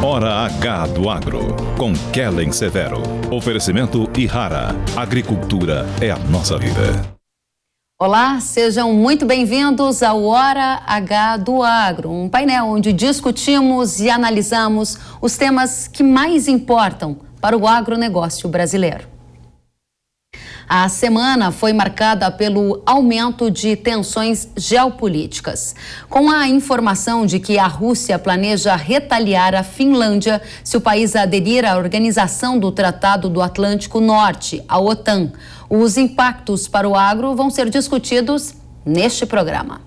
Hora H do Agro, com Kellen Severo. Oferecimento Ihara. Agricultura é a nossa vida. Olá, sejam muito bem-vindos ao Hora H do Agro, um painel onde discutimos e analisamos os temas que mais importam para o agronegócio brasileiro. A semana foi marcada pelo aumento de tensões geopolíticas, com a informação de que a Rússia planeja retaliar a Finlândia se o país aderir à Organização do Tratado do Atlântico Norte, a OTAN. Os impactos para o agro vão ser discutidos neste programa.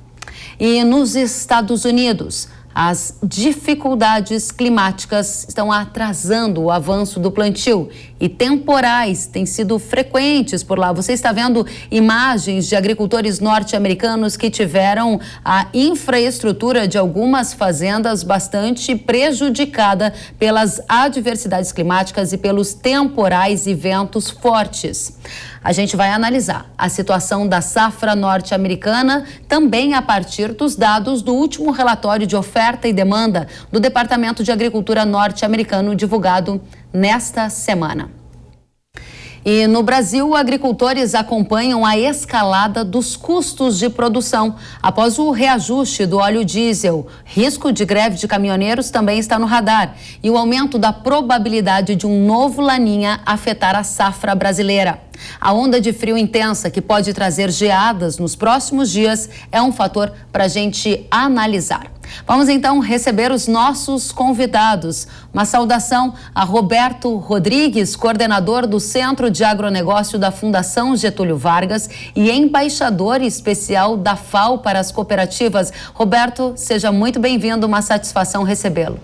E nos Estados Unidos, as dificuldades climáticas estão atrasando o avanço do plantio e temporais têm sido frequentes por lá. Você está vendo imagens de agricultores norte-americanos que tiveram a infraestrutura de algumas fazendas bastante prejudicada pelas adversidades climáticas e pelos temporais e ventos fortes. A gente vai analisar a situação da safra norte-americana também a partir dos dados do último relatório de oferta e demanda do Departamento de Agricultura norte-americano divulgado nesta semana. E no Brasil, agricultores acompanham a escalada dos custos de produção após o reajuste do óleo diesel. Risco de greve de caminhoneiros também está no radar e o aumento da probabilidade de um novo Laninha afetar a safra brasileira. A onda de frio intensa que pode trazer geadas nos próximos dias é um fator para a gente analisar. Vamos então receber os nossos convidados. Uma saudação a Roberto Rodrigues, coordenador do Centro de Agronegócio da Fundação Getúlio Vargas e embaixador especial da FAO para as cooperativas. Roberto, seja muito bem-vindo, uma satisfação recebê-lo.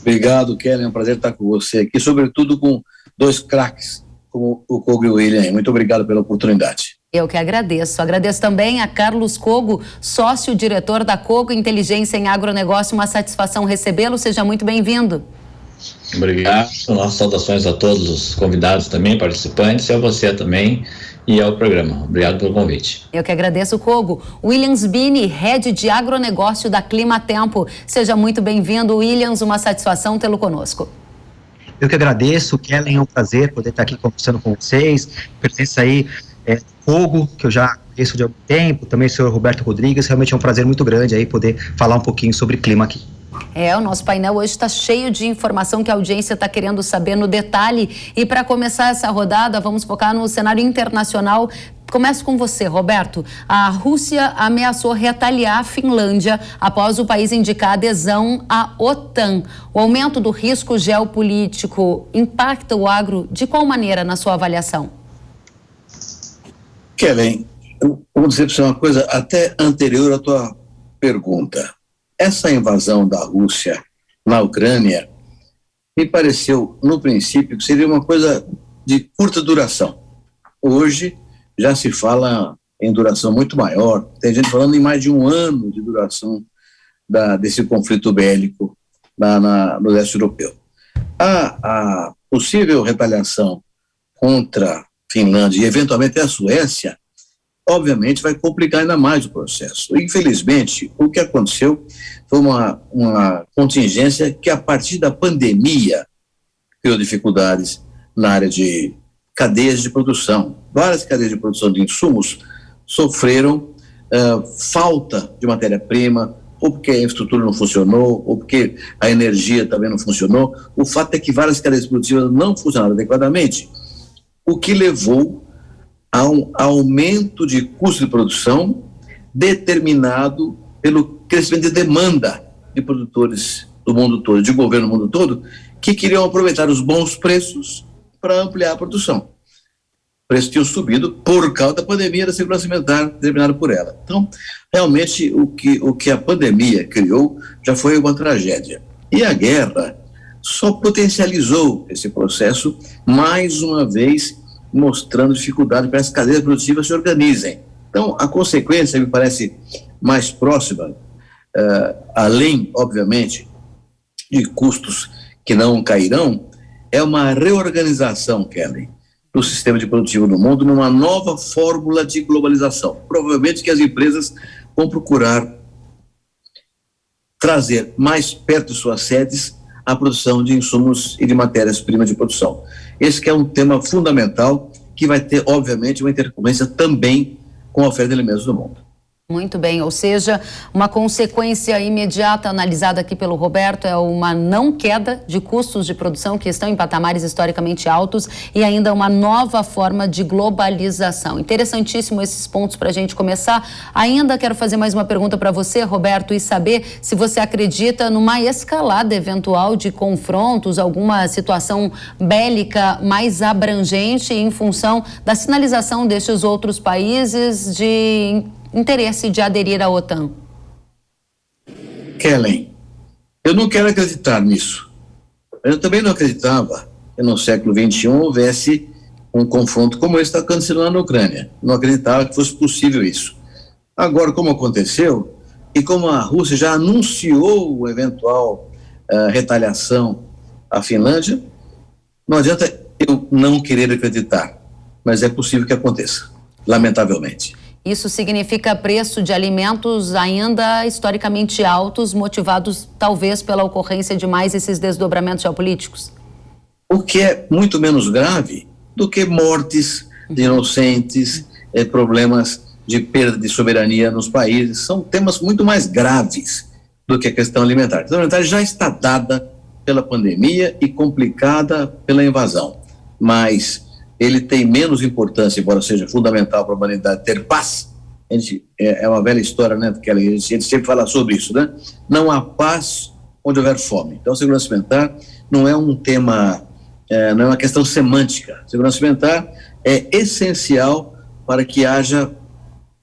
Obrigado, Kellen, é um prazer estar com você aqui, sobretudo com dois craques, como o Kogo e o William. Muito obrigado pela oportunidade. Eu que agradeço. Agradeço também a Carlos Kogo, sócio-diretor da Kogo Inteligência em Agronegócio. Uma satisfação recebê-lo. Seja muito bem-vindo. Obrigado. Nossas saudações a todos os convidados também, participantes, e a você também e ao programa. Obrigado pelo convite. Eu que agradeço, Kogo. Williams Bini, head de agronegócio da Clima Tempo. Seja muito bem-vindo, Williams. Uma satisfação tê-lo conosco. Eu que agradeço, Kellen, é um prazer poder estar aqui conversando com vocês. Presença aí, Kogo, que eu já conheço de algum tempo, também o senhor Roberto Rodrigues. Realmente é um prazer muito grande aí poder falar um pouquinho sobre clima aqui. O nosso painel hoje está cheio de informação que a audiência está querendo saber no detalhe. E para começar essa rodada, vamos focar no cenário internacional. Começo com você, Roberto. A Rússia ameaçou retaliar a Finlândia após o país indicar adesão à OTAN. O aumento do risco geopolítico impacta o agro de qual maneira, na sua avaliação? Kellen, eu vou dizer para você uma coisa até anterior à tua pergunta. Essa invasão da Rússia na Ucrânia me pareceu, no princípio, que seria uma coisa de curta duração. Hoje já se fala em duração muito maior, tem gente falando em mais de um ano de duração desse conflito bélico no leste europeu. A possível retaliação contra a Finlândia e eventualmente a Suécia, obviamente vai complicar ainda mais o processo. Infelizmente, o que aconteceu foi uma contingência que a partir da pandemia criou dificuldades na área de cadeias de produção. Várias cadeias de produção de insumos sofreram falta de matéria-prima, ou porque a infraestrutura não funcionou, ou porque a energia também não funcionou. O fato é que várias cadeias produtivas não funcionaram adequadamente, o que levou a um aumento de custo de produção determinado pelo crescimento de demanda de produtores do mundo todo, de governo do mundo todo, que queriam aproveitar os bons preços para ampliar a produção. O preço tinha subido por causa da pandemia da segurança alimentar determinada por ela. Então, realmente, o que a pandemia criou já foi uma tragédia. E a guerra só potencializou esse processo, mais uma vez mostrando dificuldade para as cadeias produtivas se organizem. Então, a consequência me parece mais próxima, além, obviamente, de custos que não cairão, é uma reorganização, Kelly, do sistema de produtivo no mundo numa nova fórmula de globalização. Provavelmente que as empresas vão procurar trazer mais perto de suas sedes a produção de insumos e de matérias-primas de produção. Esse que é um tema fundamental que vai ter, obviamente, uma intercorrência também com a oferta de alimentos no mundo. Muito bem, ou seja, uma consequência imediata analisada aqui pelo Roberto é uma não queda de custos de produção que estão em patamares historicamente altos e ainda uma nova forma de globalização. Interessantíssimo esses pontos para a gente começar. Ainda quero fazer mais uma pergunta para você, Roberto, e saber se você acredita numa escalada eventual de confrontos, alguma situação bélica mais abrangente em função da sinalização destes outros países de interesse de aderir à OTAN. Kellen, eu não quero acreditar nisso. Eu também não acreditava que no século XXI houvesse um confronto como esse que está acontecendo lá na Ucrânia. Não acreditava que fosse possível isso. Agora, como aconteceu, e como a Rússia já anunciou eventual retaliação à Finlândia, não adianta eu não querer acreditar, mas é possível que aconteça, lamentavelmente. Isso significa preço de alimentos ainda historicamente altos, motivados talvez pela ocorrência de mais esses desdobramentos geopolíticos? O que é muito menos grave do que mortes de inocentes, problemas de perda de soberania nos países. São temas muito mais graves do que a questão alimentar. A questão alimentar já está dada pela pandemia e complicada pela invasão, mas ele tem menos importância, embora seja fundamental para a humanidade ter paz. É uma velha história, né, que a gente sempre fala sobre isso, né? Não há paz onde houver fome. Então, segurança alimentar não é um tema, não é uma questão semântica. Segurança alimentar é essencial para que haja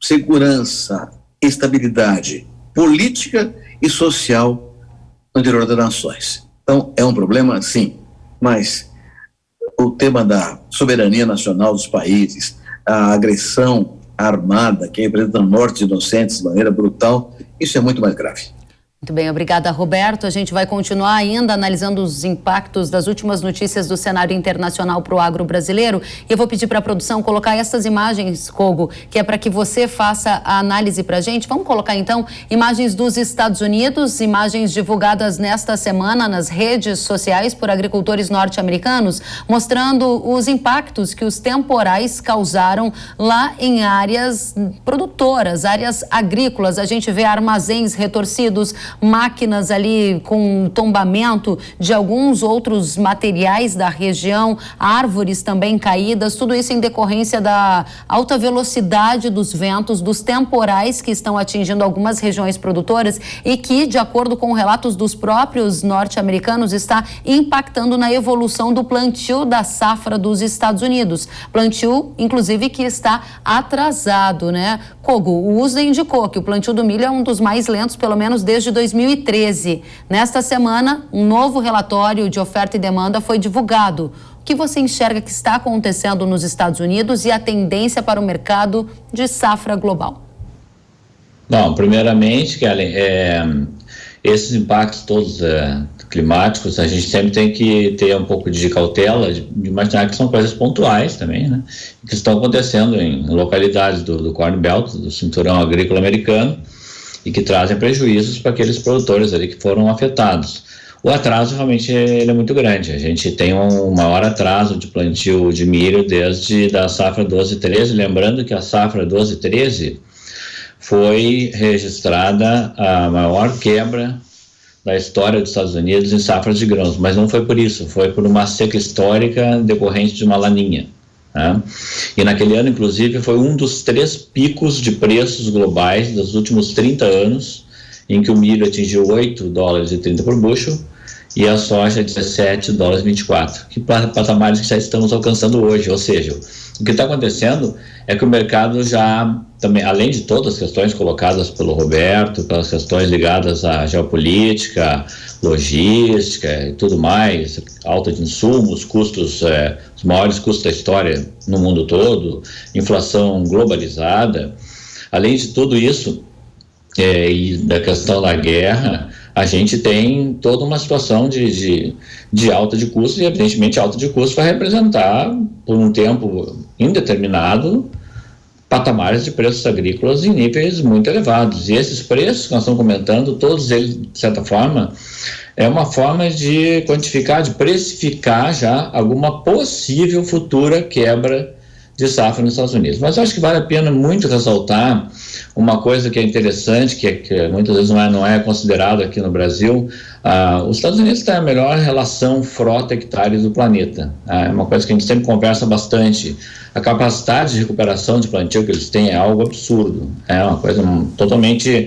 segurança, estabilidade política e social no interior das nações. Então, é um problema, sim, mas o tema da soberania nacional dos países, a agressão armada que representa mortes inocentes de maneira brutal, isso é muito mais grave. Muito bem, obrigada, Roberto. A gente vai continuar ainda analisando os impactos das últimas notícias do cenário internacional para o agro brasileiro. E eu vou pedir para a produção colocar essas imagens, Kogo, que é para que você faça a análise para a gente. Vamos colocar, então, imagens dos Estados Unidos, imagens divulgadas nesta semana nas redes sociais por agricultores norte-americanos, mostrando os impactos que os temporais causaram lá em áreas produtoras, áreas agrícolas. A gente vê armazéns retorcidos, máquinas ali com tombamento de alguns outros materiais da região, árvores também caídas, tudo isso em decorrência da alta velocidade dos ventos, dos temporais que estão atingindo algumas regiões produtoras e que, de acordo com relatos dos próprios norte-americanos, está impactando na evolução do plantio da safra dos Estados Unidos. Plantio, inclusive, que está atrasado, né? Kogo, o USDA indicou que o plantio do milho é um dos mais lentos, pelo menos desde 2013. Nesta semana, um novo relatório de oferta e demanda foi divulgado. O que você enxerga que está acontecendo nos Estados Unidos e a tendência para o mercado de safra global? Bom, primeiramente, Kellen, esses impactos todos climáticos, a gente sempre tem que ter um pouco de cautela, de imaginar que são coisas pontuais também, né? Que estão acontecendo em localidades do Corn Belt, do cinturão agrícola americano, e que trazem prejuízos para aqueles produtores ali que foram afetados. O atraso realmente ele é muito grande. A gente tem um maior atraso de plantio de milho desde da safra 12/13, lembrando que a safra 12/13 foi registrada a maior quebra da história dos Estados Unidos em safras de grãos, mas não foi por isso, foi por uma seca histórica decorrente de uma laninha. Né? E naquele ano, inclusive, foi um dos 3 picos de preços globais dos últimos 30 anos, em que o milho atingiu $8,30 por bushel e a soja $17,24, que patamares que já estamos alcançando hoje. Ou seja, o que está acontecendo é que o mercado já, também, além de todas as questões colocadas pelo Roberto, pelas questões ligadas à geopolítica, logística e tudo mais, alta de insumos, custos, os maiores custos da história no mundo todo, inflação globalizada, além de tudo isso, e da questão da guerra, a gente tem toda uma situação de alta de custos, e evidentemente alta de custos vai representar, por um tempo indeterminado, patamares de preços agrícolas em níveis muito elevados. E esses preços que nós estamos comentando, todos eles, de certa forma, é uma forma de quantificar, de precificar já alguma possível futura quebra de safra nos Estados Unidos. Mas eu acho que vale a pena muito ressaltar uma coisa que é interessante, que muitas vezes não é considerado aqui no Brasil. Os Estados Unidos têm a melhor relação frota-hectare do planeta. É uma coisa que a gente sempre conversa bastante. A capacidade de recuperação de plantio que eles têm é algo absurdo. É uma coisa totalmente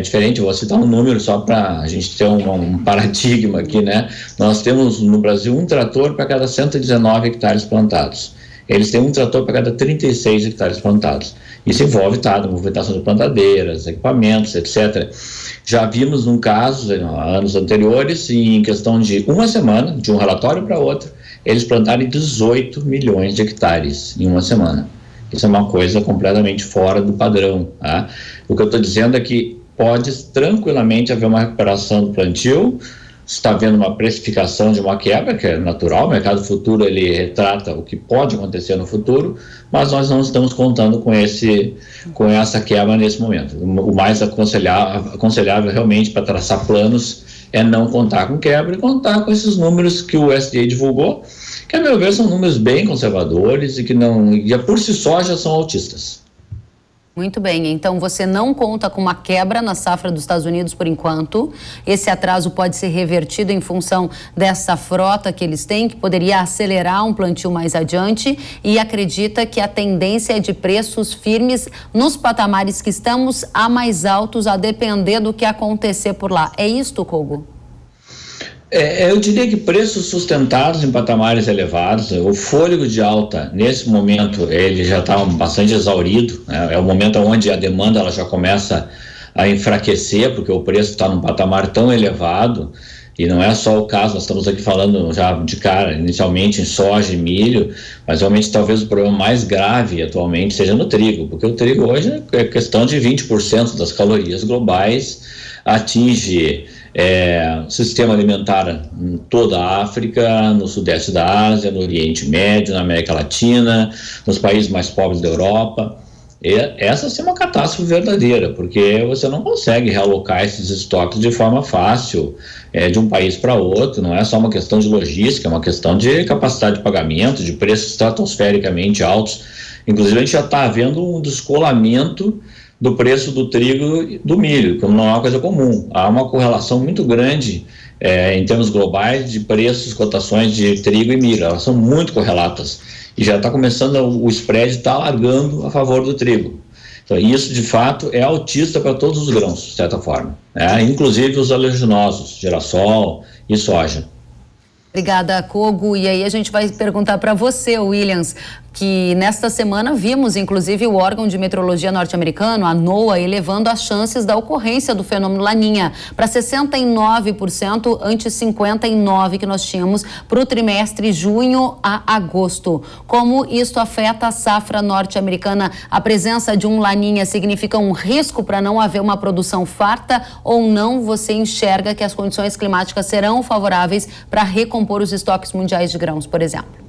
diferente. Vou citar um número só para a gente ter um paradigma aqui, né? Nós temos no Brasil um trator para cada 119 hectares plantados. Eles têm um trator para cada 36 hectares plantados. Isso envolve movimentação de plantadeiras, equipamentos, etc. Já vimos um caso, anos anteriores, em questão de uma semana, de um relatório para outro, eles plantarem 18 milhões de hectares em uma semana. Isso é uma coisa completamente fora do padrão. Tá? O que eu estou dizendo é que pode tranquilamente haver uma recuperação do plantio. Está havendo uma precificação de uma quebra, que é natural. O mercado futuro ele retrata o que pode acontecer no futuro, mas nós não estamos contando com essa quebra nesse momento. O mais aconselhável realmente para traçar planos é não contar com quebra e contar com esses números que o USDA divulgou, que a meu ver são números bem conservadores e que por si só já são altistas. Muito bem, então você não conta com uma quebra na safra dos Estados Unidos por enquanto. Esse atraso pode ser revertido em função dessa frota que eles têm, que poderia acelerar um plantio mais adiante, e acredita que a tendência é de preços firmes nos patamares que estamos a mais altos, a depender do que acontecer por lá. É isto, Kogo? Eu diria que preços sustentados em patamares elevados. O fôlego de alta, nesse momento, ele já está bastante exaurido, né? É o momento onde a demanda ela já começa a enfraquecer, porque o preço está num patamar tão elevado, e não é só o caso, nós estamos aqui falando já de cara, inicialmente em soja e milho, mas realmente talvez o problema mais grave atualmente seja no trigo, porque o trigo hoje é questão de 20% das calorias globais, atinge sistema alimentar em toda a África, no sudeste da Ásia, no Oriente Médio, na América Latina, nos países mais pobres da Europa. Essa sim é uma catástrofe verdadeira, porque você não consegue realocar esses estoques de forma fácil de um país para outro. Não é só uma questão de logística, é uma questão de capacidade de pagamento, de preços estratosfericamente altos. Inclusive a gente já está vendo um descolamento do preço do trigo e do milho, que não é uma coisa comum. Há uma correlação muito grande em termos globais de preços, cotações de trigo e milho. Elas são muito correlatas e já está começando, o spread está largando a favor do trigo. Então isso de fato é altista para todos os grãos, de certa forma, né? Inclusive os oleaginosos, girassol e soja. Obrigada, Kogo. E aí a gente vai perguntar para você, Williams, que nesta semana vimos, inclusive, o órgão de meteorologia norte-americano, a NOAA, elevando as chances da ocorrência do fenômeno Laninha para 69% ante 59% que nós tínhamos para o trimestre junho a agosto. Como isto afeta a safra norte-americana? A presença de um Laninha significa um risco para não haver uma produção farta ou não? Você enxerga que as condições climáticas serão favoráveis para recompor os estoques mundiais de grãos, por exemplo?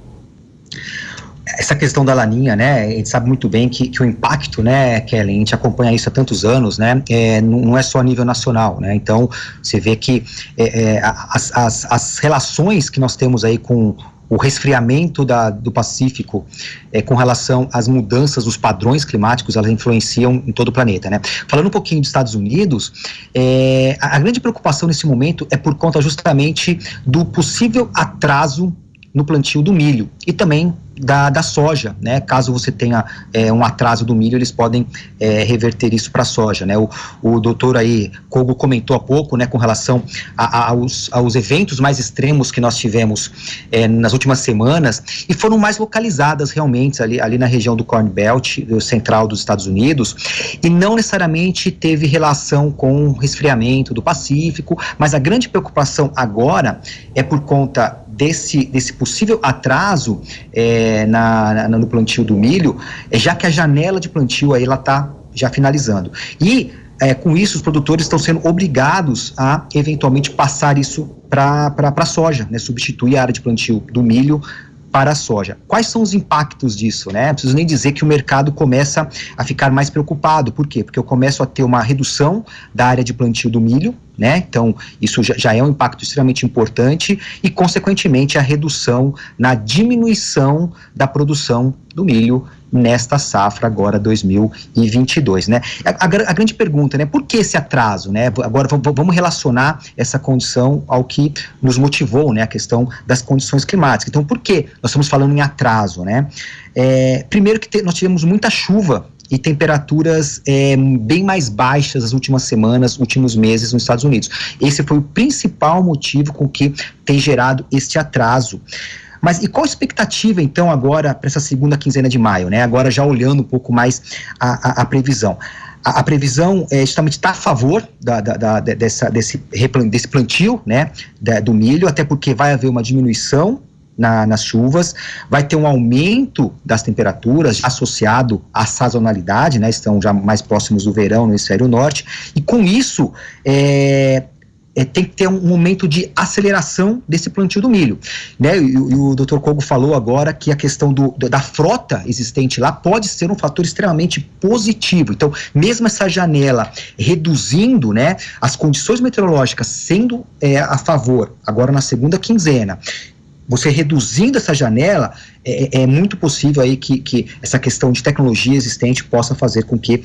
Essa questão da Laninha, né, a gente sabe muito bem que o impacto, né, Kellen, a gente acompanha isso há tantos anos, né, não é só a nível nacional, né, então você vê que as relações que nós temos aí com o resfriamento do Pacífico com relação às mudanças dos padrões climáticos, elas influenciam em todo o planeta, né. Falando um pouquinho dos Estados Unidos, a grande preocupação nesse momento é por conta justamente do possível atraso no plantio do milho e também da soja, né? Caso você tenha um atraso do milho, eles podem reverter isso para a soja, né? O doutor aí, Kogo, comentou há pouco, né, com relação aos eventos mais extremos que nós tivemos nas últimas semanas, e foram mais localizadas realmente ali na região do Corn Belt, do central dos Estados Unidos, e não necessariamente teve relação com o resfriamento do Pacífico, mas a grande preocupação agora é por conta desse possível atraso no plantio do milho, já que a janela de plantio aí ela está já finalizando. E com isso, os produtores estão sendo obrigados a, eventualmente, passar isso para a soja, né, substituir a área de plantio do milho para a soja. Quais são os impactos disso, né? Não preciso nem dizer que o mercado começa a ficar mais preocupado. Por quê? Porque eu começo a ter uma redução da área de plantio do milho, né? Então, isso já é um impacto extremamente importante e, consequentemente, a redução na diminuição da produção do milho nesta safra agora 2022, né? A grande pergunta, né? Por que esse atraso, né? Agora vamos relacionar essa condição ao que nos motivou, né? A questão das condições climáticas. Então, por que nós estamos falando em atraso, né? Primeiro que nós tivemos muita chuva e temperaturas bem mais baixas nas últimas semanas, últimos meses nos Estados Unidos. Esse foi o principal motivo com que tem gerado este atraso. Mas e qual a expectativa, então, agora para essa segunda quinzena de maio, né? Agora já olhando um pouco mais a previsão. A previsão justamente está a favor desse plantio, né, do milho, até porque vai haver uma diminuição nas chuvas, vai ter um aumento das temperaturas associado à sazonalidade, né? Estão já mais próximos do verão no hemisfério norte, e com isso tem que ter um momento de aceleração desse plantio do milho, né? E o Dr. Kogo falou agora que a questão da frota existente lá pode ser um fator extremamente positivo. Então, mesmo essa janela reduzindo, né, as condições meteorológicas sendo a favor, agora na segunda quinzena, você reduzindo essa janela, é muito possível aí que essa questão de tecnologia existente possa fazer com que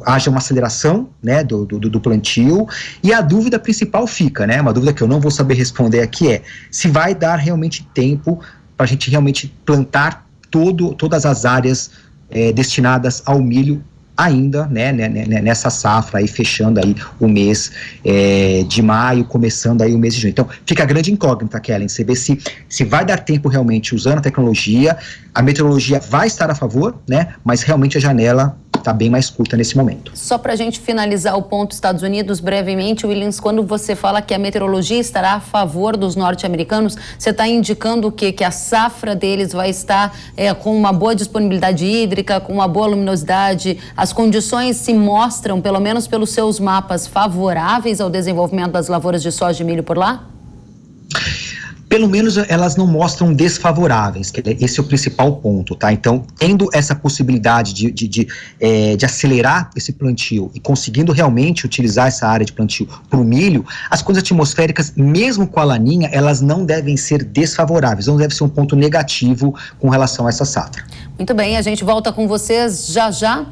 haja uma aceleração, né, do plantio. E a dúvida principal fica, né, uma dúvida que eu não vou saber responder aqui, se vai dar realmente tempo para a gente realmente plantar todas as áreas destinadas ao milho ainda, né, nessa safra aí, fechando aí o mês de maio, começando aí o mês de junho. Então, fica a grande incógnita, Kellen, você vê se vai dar tempo realmente usando a tecnologia, a meteorologia vai estar a favor, né, mas realmente a janela está bem mais curta nesse momento. Só para a gente finalizar o ponto Estados Unidos brevemente, Williams, quando você fala que a meteorologia estará a favor dos norte-americanos, você está indicando o quê? Que a safra deles vai estar com uma boa disponibilidade hídrica, com uma boa luminosidade, as condições se mostram, pelo menos pelos seus mapas, favoráveis ao desenvolvimento das lavouras de soja e milho por lá? Pelo menos elas não mostram desfavoráveis, que esse é o principal ponto, tá? Então, tendo essa possibilidade de acelerar esse plantio e conseguindo realmente utilizar essa área de plantio para o milho, as condições atmosféricas, mesmo com a laninha, elas não devem ser desfavoráveis, não deve ser um ponto negativo com relação a essa safra. Muito bem, a gente volta com vocês já.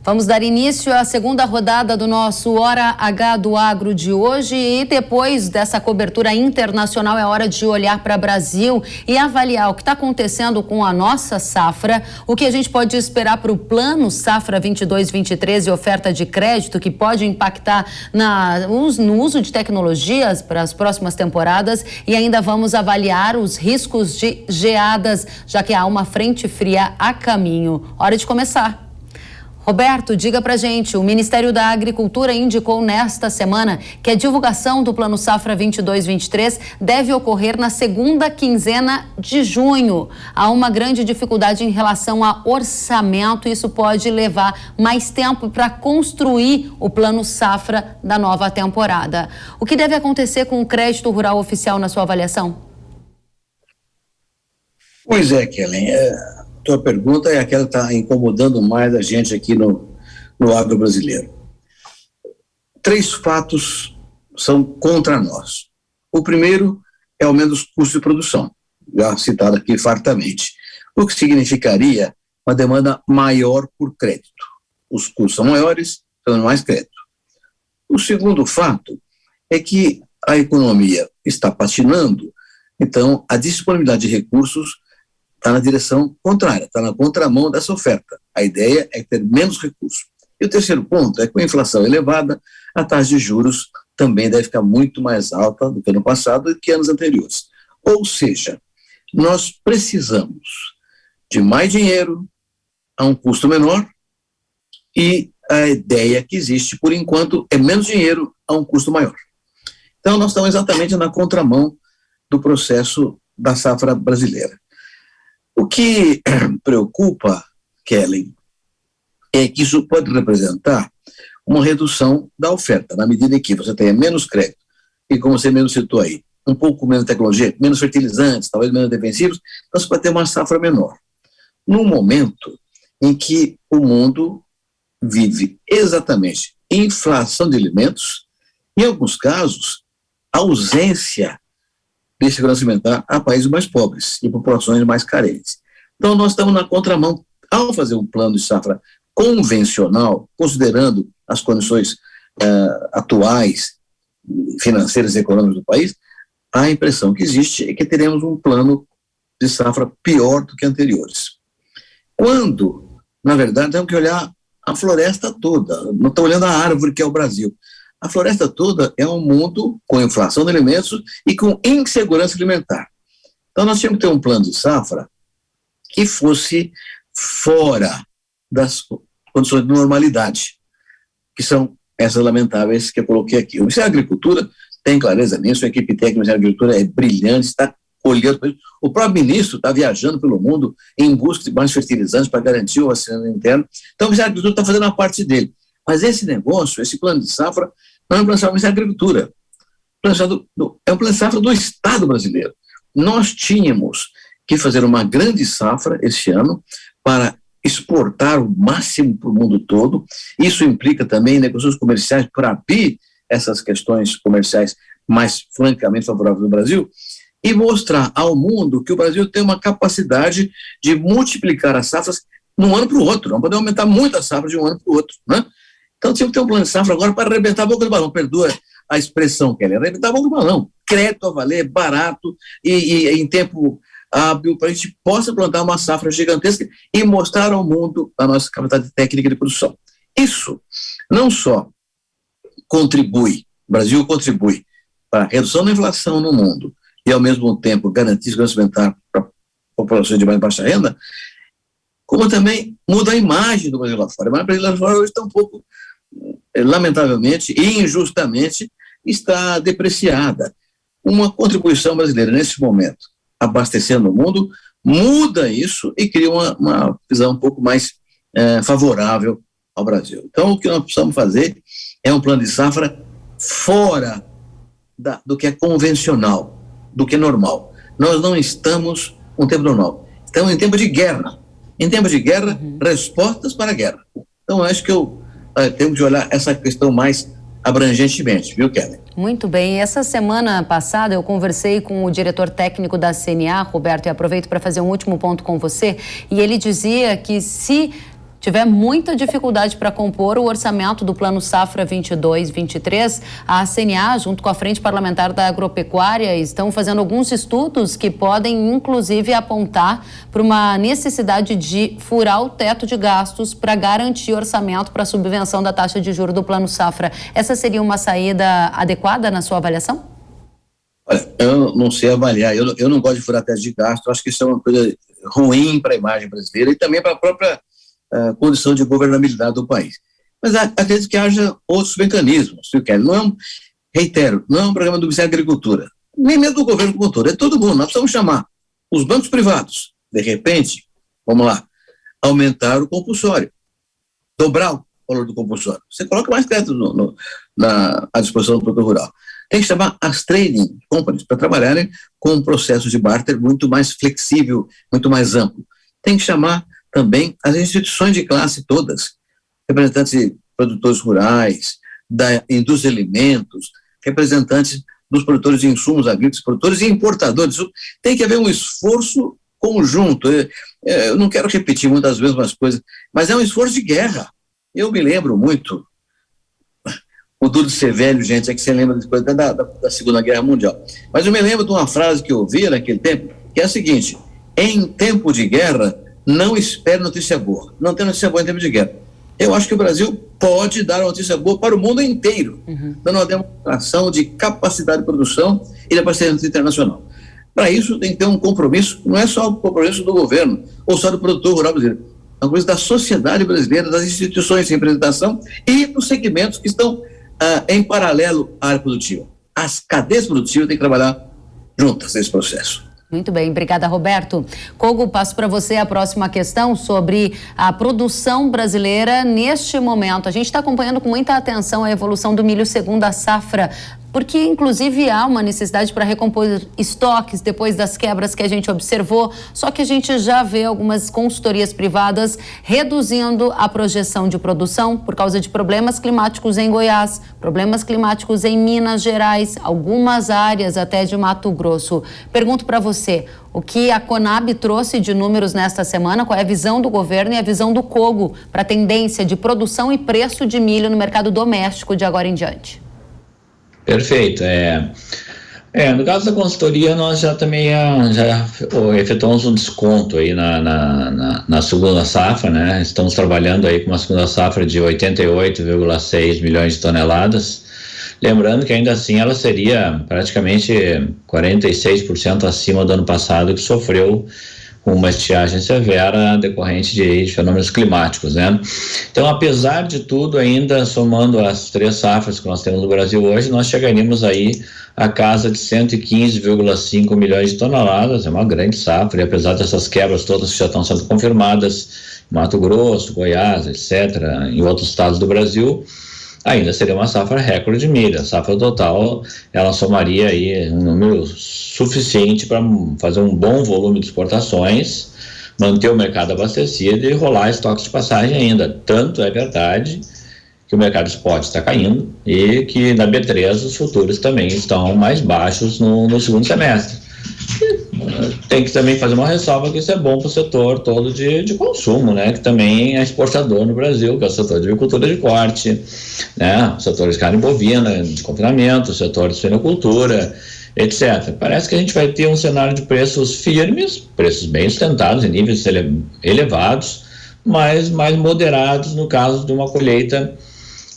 Vamos dar início à segunda rodada do nosso Hora H do Agro de hoje e depois dessa cobertura internacional é hora de olhar para o Brasil e avaliar o que está acontecendo com a nossa safra, o que a gente pode esperar para o plano safra 22-23 e oferta de crédito que pode impactar no uso de tecnologias para as próximas temporadas e ainda vamos avaliar os riscos de geadas, já que há uma frente fria a caminho. Hora de começar. Roberto, diga pra gente, o Ministério da Agricultura indicou nesta semana que a divulgação do Plano Safra 22-23 deve ocorrer na segunda quinzena de junho. Há uma grande dificuldade em relação a orçamento e isso pode levar mais tempo para construir o Plano Safra da nova temporada. O que deve acontecer com o crédito rural oficial na sua avaliação? Pois é, Kellen, tua pergunta é aquela que está incomodando mais a gente aqui no agro brasileiro. 3 fatos são contra nós. O primeiro é o aumento dos custos de produção, já citado aqui fartamente, o que significaria uma demanda maior por crédito. Os custos são maiores, então mais crédito. O segundo fato é que a economia está patinando, então a disponibilidade de recursos está na direção contrária, está na contramão dessa oferta. A ideia é ter menos recursos. E o terceiro ponto é que com a inflação elevada, a taxa de juros também deve ficar muito mais alta do que ano passado e que anos anteriores. Ou seja, nós precisamos de mais dinheiro a um custo menor e a ideia que existe, por enquanto, é menos dinheiro a um custo maior. Então, nós estamos exatamente na contramão do processo da safra brasileira. O que preocupa, Kellen, é que isso pode representar uma redução da oferta, na medida em que você tenha menos crédito e, como você mesmo citou aí, um pouco menos tecnologia, menos fertilizantes, talvez menos defensivos, então você pode ter uma safra menor. Num momento em que o mundo vive exatamente inflação de alimentos, em alguns casos, ausência de segurança alimentar a países mais pobres e populações mais carentes. Então, nós estamos na contramão. Ao fazer um plano de safra convencional, considerando as condições atuais, financeiras e econômicas do país, a impressão que existe é que teremos um plano de safra pior do que anteriores. Quando, na verdade, temos que olhar a floresta toda, não estou olhando a árvore que é o Brasil. A floresta toda é um mundo com inflação de alimentos e com insegurança alimentar. Então, nós tínhamos que ter um plano de safra que fosse fora das condições de normalidade, que são essas lamentáveis que eu coloquei aqui. O Ministério da Agricultura tem clareza nisso, a equipe técnica do Ministério da Agricultura é brilhante, está olhando para isso. O próprio ministro está viajando pelo mundo em busca de mais fertilizantes para garantir o abastecimento interno. Então, o Ministério da Agricultura está fazendo a parte dele. Mas esse negócio, esse plano de safra, não é um plano de safra do Ministério da Agricultura. É um plano de safra do Estado brasileiro. Nós tínhamos que fazer uma grande safra esse ano para exportar o máximo para o mundo todo. Isso implica também negociações comerciais para abrir essas questões comerciais mais francamente favoráveis no Brasil e mostrar ao mundo que o Brasil tem uma capacidade de multiplicar as safras de um ano para o outro. Não podemos aumentar muito a safra de um ano para o outro, né? Então, tinha que ter um plano de safra agora para arrebentar a boca do balão. Perdoa a expressão, Kelly, arrebentar a boca do balão. Crédito a valer, barato e em tempo hábil, para a gente possa plantar uma safra gigantesca e mostrar ao mundo a nossa capacidade técnica de produção. Isso não só contribui, o Brasil contribui para a redução da inflação no mundo e, ao mesmo tempo, garantir segurança alimentar para populações de mais baixa renda, como também muda a imagem do Brasil lá fora. Mas o Brasil lá fora hoje está um pouco, lamentavelmente e injustamente, está depreciada. Uma contribuição brasileira nesse momento, abastecendo o mundo, muda isso e cria uma visão um pouco mais favorável ao Brasil. Então, o que nós precisamos fazer é um plano de safra fora do que é convencional, do que é normal. Nós não estamos em tempo normal, estamos em tempo de guerra. Em tempo de guerra, respostas para a guerra. Então, acho que temos de olhar essa questão mais abrangentemente, viu, Kelly? Muito bem. Essa semana passada eu conversei com o diretor técnico da CNA, Roberto, e aproveito para fazer um último ponto com você, e ele dizia que se tiver muita dificuldade para compor o orçamento do Plano Safra 22-23, a CNA, junto com a Frente Parlamentar da Agropecuária, estão fazendo alguns estudos que podem, inclusive, apontar para uma necessidade de furar o teto de gastos para garantir orçamento para a subvenção da taxa de juros do Plano Safra. Essa seria uma saída adequada na sua avaliação? Olha, eu não sei avaliar, eu não gosto de furar teto de gasto, acho que isso é uma coisa ruim para a imagem brasileira e também para a própria condição de governabilidade do país. Mas acredito que haja outros mecanismos, se quer. Reitero, não é um programa do Ministério da Agricultura, nem mesmo do governo como um todo, é todo mundo. Nós precisamos chamar os bancos privados, de repente, vamos lá, aumentar o compulsório, dobrar o valor do compulsório. Você coloca mais crédito à disposição do produtor rural. Tem que chamar as trading companies para trabalharem com um processo de barter muito mais flexível, muito mais amplo. Tem que chamar também as instituições de classe todas, representantes de produtores rurais, da indústria de alimentos, representantes dos produtores de insumos agrícolas, produtores e importadores. Tem que haver um esforço conjunto. Eu não quero repetir muitas vezes as coisas, mas é um esforço de guerra. Eu me lembro muito, o duro de ser velho, gente, é que você lembra da Segunda Guerra Mundial. Mas eu me lembro de uma frase que eu ouvi naquele tempo, que é a seguinte: em tempo de guerra, não espere notícia boa. Não tem notícia boa em tempo de guerra. Eu acho que o Brasil pode dar uma notícia boa para o mundo inteiro, dando uma demonstração de capacidade de produção e de abastecimento internacional. Para isso, tem que ter um compromisso, não é só o compromisso do governo ou só do produtor rural brasileiro, é uma coisa da sociedade brasileira, das instituições de representação e dos segmentos que estão em paralelo à área produtiva. As cadeias produtivas têm que trabalhar juntas nesse processo. Muito bem, obrigada, Roberto. Kogo, passo para você a próxima questão sobre a produção brasileira neste momento. A gente está acompanhando com muita atenção a evolução do milho segundo a safra, porque inclusive há uma necessidade para recompor estoques depois das quebras que a gente observou, só que a gente já vê algumas consultorias privadas reduzindo a projeção de produção por causa de problemas climáticos em Goiás, problemas climáticos em Minas Gerais, algumas áreas até de Mato Grosso. Pergunto para você, o que a Conab trouxe de números nesta semana, qual é a visão do governo e a visão do Kogo para a tendência de produção e preço de milho no mercado doméstico de agora em diante? Perfeito. No caso da consultoria, nós já também já efetuamos um desconto aí na segunda safra, né? Estamos trabalhando aí com uma segunda safra de 88,6 milhões de toneladas. Lembrando que ainda assim ela seria praticamente 46% acima do ano passado, que sofreu com uma estiagem severa decorrente de fenômenos climáticos, né? Então, apesar de tudo, ainda somando as 3 safras que nós temos no Brasil hoje, nós chegaríamos aí a casa de 115,5 milhões de toneladas, é uma grande safra, e apesar dessas quebras todas que já estão sendo confirmadas, Mato Grosso, Goiás, etc., em outros estados do Brasil, ainda seria uma safra recorde de milho. A safra total, ela somaria aí um número suficiente para fazer um bom volume de exportações, manter o mercado abastecido e rolar estoques de passagem ainda. Tanto é verdade que o mercado spot está caindo e que na B3 os futuros também estão mais baixos no segundo semestre. Tem que também fazer uma ressalva que isso é bom para o setor todo de consumo, né? Que também é exportador no Brasil, que é o setor de agricultura de corte, né? O setor de carne bovina, de confinamento, o setor de suinocultura, etc. Parece que a gente vai ter um cenário de preços firmes, preços bem sustentados, em níveis elevados, mas mais moderados no caso de uma colheita,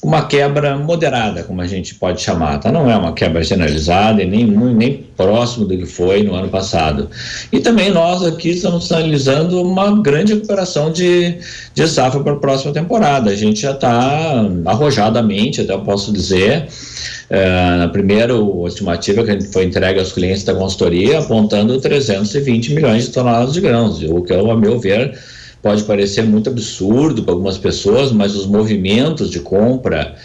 uma quebra moderada, como a gente pode chamar, tá? Não é uma quebra generalizada e nem próximo do que foi no ano passado. E também nós aqui estamos analisando uma grande recuperação de safra para a próxima temporada. A gente já está arrojadamente, até eu posso dizer, na primeira estimativa que foi entregue aos clientes da consultoria, apontando 320 milhões de toneladas de grãos, o que, a meu ver, pode parecer muito absurdo para algumas pessoas, mas os movimentos de compra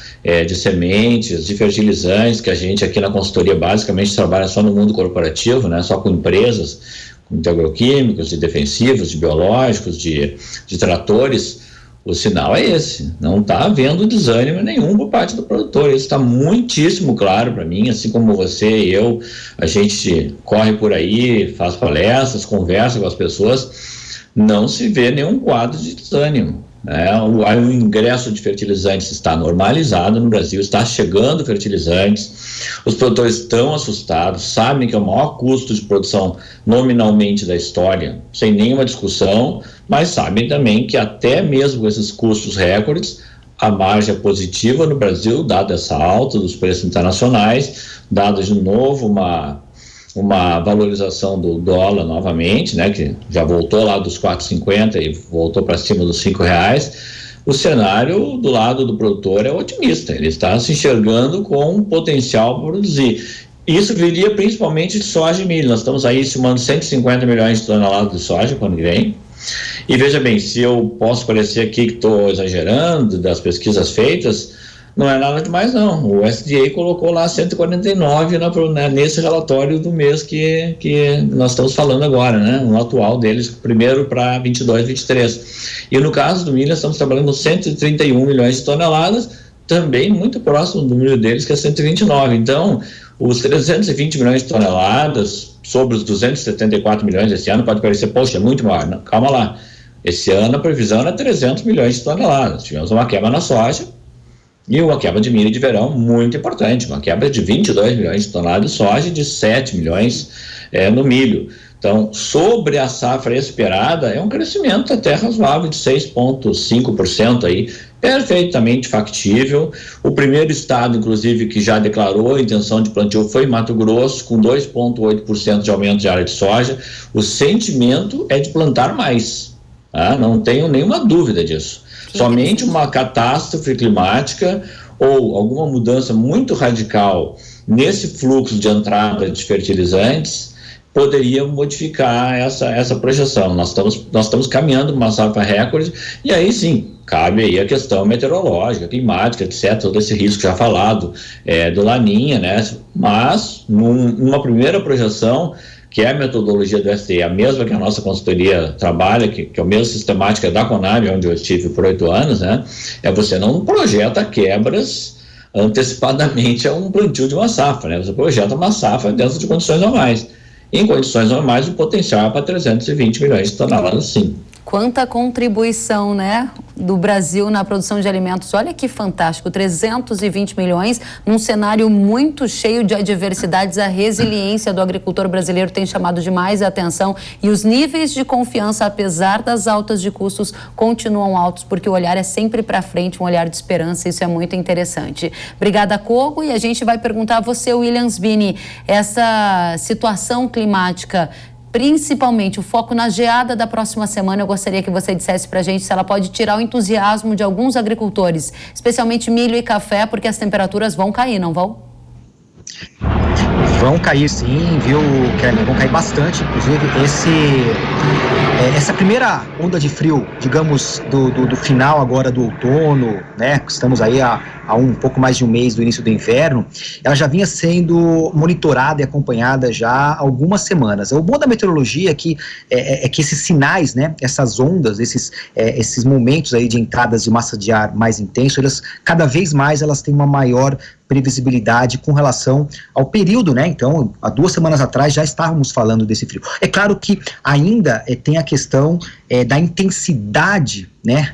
de sementes, de fertilizantes, que a gente aqui na consultoria basicamente trabalha só no mundo corporativo, né, só com empresas, de agroquímicos, de defensivos, de biológicos, de tratores, o sinal é esse, não está havendo desânimo nenhum por parte do produtor, isso está muitíssimo claro para mim, assim como você e eu, a gente corre por aí, faz palestras, conversa com as pessoas, não se vê nenhum quadro de desânimo, né? O ingresso de fertilizantes está normalizado no Brasil, está chegando fertilizantes, os produtores estão assustados, sabem que é o maior custo de produção nominalmente da história, sem nenhuma discussão, mas sabem também que até mesmo com esses custos recordes, a margem é positiva no Brasil, dada essa alta dos preços internacionais, dada de novo uma valorização do dólar novamente, né, que já voltou lá dos 4,50 e voltou para cima dos R$5, o cenário do lado do produtor é otimista, ele está se enxergando com um potencial para produzir. Isso viria principalmente de soja e milho, nós estamos aí estimando 150 milhões de toneladas de soja quando vem. E veja bem, se eu posso parecer aqui que estou exagerando das pesquisas feitas, não é nada demais não, o USDA colocou lá 149 nesse relatório do mês que nós estamos falando agora, né, no atual deles, primeiro para 22, 23, e no caso do milho estamos trabalhando com 131 milhões de toneladas, também muito próximo do número deles, que é 129, então os 320 milhões de toneladas sobre os 274 milhões esse ano pode parecer, poxa, é muito maior, não, calma lá, esse ano a previsão era 300 milhões de toneladas, tivemos uma quebra na soja, e uma quebra de milho de verão muito importante, uma quebra de 22 milhões de toneladas de soja e de 7 milhões no milho. Então, sobre a safra esperada, é um crescimento até razoável de 6,5% aí, perfeitamente factível. O primeiro estado, inclusive, que já declarou a intenção de plantio foi Mato Grosso, com 2,8% de aumento de área de soja. O sentimento é de plantar mais, tá? Não tenho nenhuma dúvida disso. Somente uma catástrofe climática ou alguma mudança muito radical nesse fluxo de entrada de fertilizantes poderia modificar essa projeção. Nós estamos caminhando uma safra recorde, e aí sim, cabe aí a questão meteorológica, climática, etc., todo esse risco já falado do Laninha, né? Mas, numa primeira projeção, que é a metodologia do SDE, a mesma que a nossa consultoria trabalha, que é a mesma sistemática da Conab, onde eu estive por 8 anos, né? Você não projeta quebras antecipadamente a um plantio de uma safra, né? Você projeta uma safra dentro de condições normais. Em condições normais, o potencial é para 320 milhões de toneladas, sim. Quanta contribuição, né, do Brasil na produção de alimentos. Olha que fantástico, 320 milhões, num cenário muito cheio de adversidades. A resiliência do agricultor brasileiro tem chamado demais a atenção, e os níveis de confiança, apesar das altas de custos, continuam altos, porque o olhar é sempre para frente, um olhar de esperança. Isso é muito interessante. Obrigada, Kogo, e a gente vai perguntar a você, William Sbini, essa situação climática, principalmente o foco na geada da próxima semana, eu gostaria que você dissesse para a gente se ela pode tirar o entusiasmo de alguns agricultores, especialmente milho e café, porque as temperaturas vão cair, não vão? Vão cair sim, viu, Kelly? Vão cair bastante, inclusive essa primeira onda de frio, digamos, do final agora do outono, né? Estamos aí há um pouco mais de um mês do início do inverno, ela já vinha sendo monitorada e acompanhada já há algumas semanas. O bom da meteorologia é que esses sinais, né? Essas ondas, esses momentos aí de entradas de massa de ar mais intenso, cada vez mais elas têm uma maior previsibilidade com relação ao período, né? Então, há 2 semanas atrás já estávamos falando desse frio. É claro que ainda tem a questão da intensidade, né,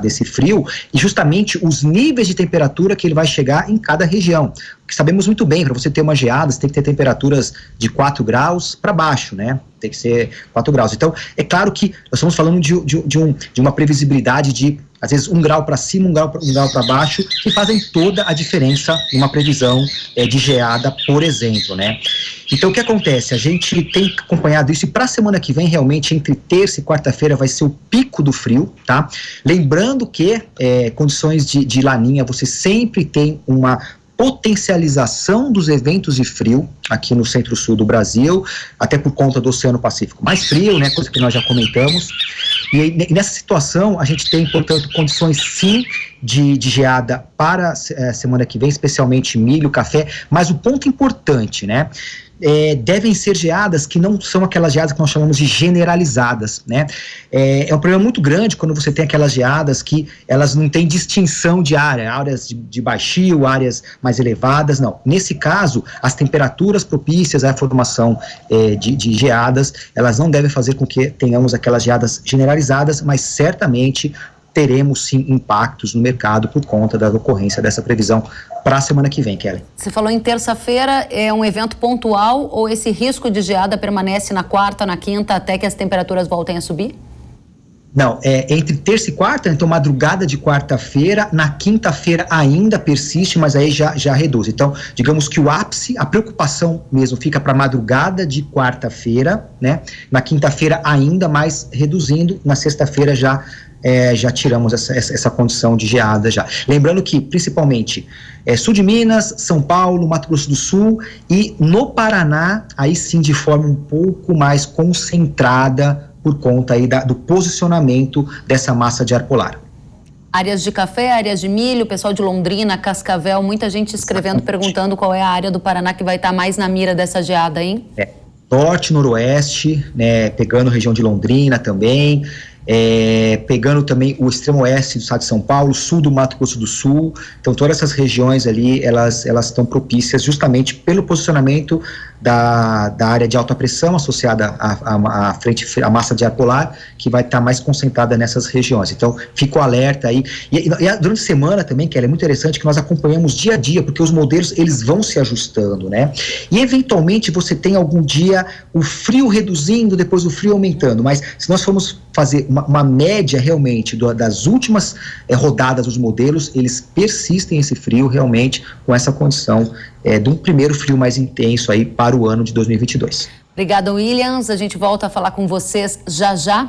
desse frio, e justamente os níveis de temperatura que ele vai chegar em cada região. Porque sabemos muito bem, para você ter uma geada, você tem que ter temperaturas de 4 graus para baixo, né? Tem que ser 4 graus. Então, é claro que nós estamos falando de uma previsibilidade de, às vezes, 1 grau para cima, 1 grau para baixo, que fazem toda a diferença em uma previsão de geada, por exemplo, né? Então, o que acontece? A gente tem acompanhado isso, e para a semana que vem, realmente, entre terça e quarta-feira, vai ser o pico do frio, tá? Lembrando que condições de laninha, você sempre tem uma potencialização dos eventos de frio aqui no centro-sul do Brasil, até por conta do Oceano Pacífico mais frio, né, coisa que nós já comentamos, e nessa situação a gente tem, portanto, condições sim de geada para a semana que vem, especialmente milho, café, mas o ponto importante, né, devem ser geadas que não são aquelas geadas que nós chamamos de generalizadas, né? É um problema muito grande quando você tem aquelas geadas que elas não têm distinção de áreas de baixio, áreas mais elevadas, não. Nesse caso, as temperaturas propícias à formação de geadas, elas não devem fazer com que tenhamos aquelas geadas generalizadas, mas certamente teremos sim impactos no mercado por conta da ocorrência dessa previsão para a semana que vem, Kelly. Você falou em terça-feira, é um evento pontual ou esse risco de geada permanece na quarta, na quinta, até que as temperaturas voltem a subir? Não, entre terça e quarta, então madrugada de quarta-feira, na quinta-feira ainda persiste, mas aí já reduz. Então, digamos que o ápice, a preocupação mesmo fica para madrugada de quarta-feira, né? Na quinta-feira ainda mais reduzindo, na sexta-feira já tiramos essa condição de geada já. Lembrando que, principalmente, sul de Minas, São Paulo, Mato Grosso do Sul e no Paraná, aí sim de forma um pouco mais concentrada por conta aí do posicionamento dessa massa de ar polar. Áreas de café, áreas de milho, pessoal de Londrina, Cascavel, muita gente escrevendo, perguntando qual é a área do Paraná que vai estar mais na mira dessa geada, hein? Norte, noroeste, né, pegando a região de Londrina também, pegando também o extremo oeste do estado de São Paulo, sul do Mato Grosso do Sul. Então todas essas regiões ali, elas estão propícias justamente pelo posicionamento da área de alta pressão associada à massa de ar polar, que vai estar mais concentrada nessas regiões. Então fica o alerta aí, e durante a semana também, que é muito interessante, que nós acompanhamos dia a dia, porque os modelos eles vão se ajustando, né, e eventualmente você tem algum dia o frio reduzindo, depois o frio aumentando, mas se nós formos fazer uma média realmente das últimas rodadas dos modelos, eles persistem esse frio realmente com essa condição de um primeiro frio mais intenso aí para o ano de 2022. Obrigada, Williams. A gente volta a falar com vocês já já.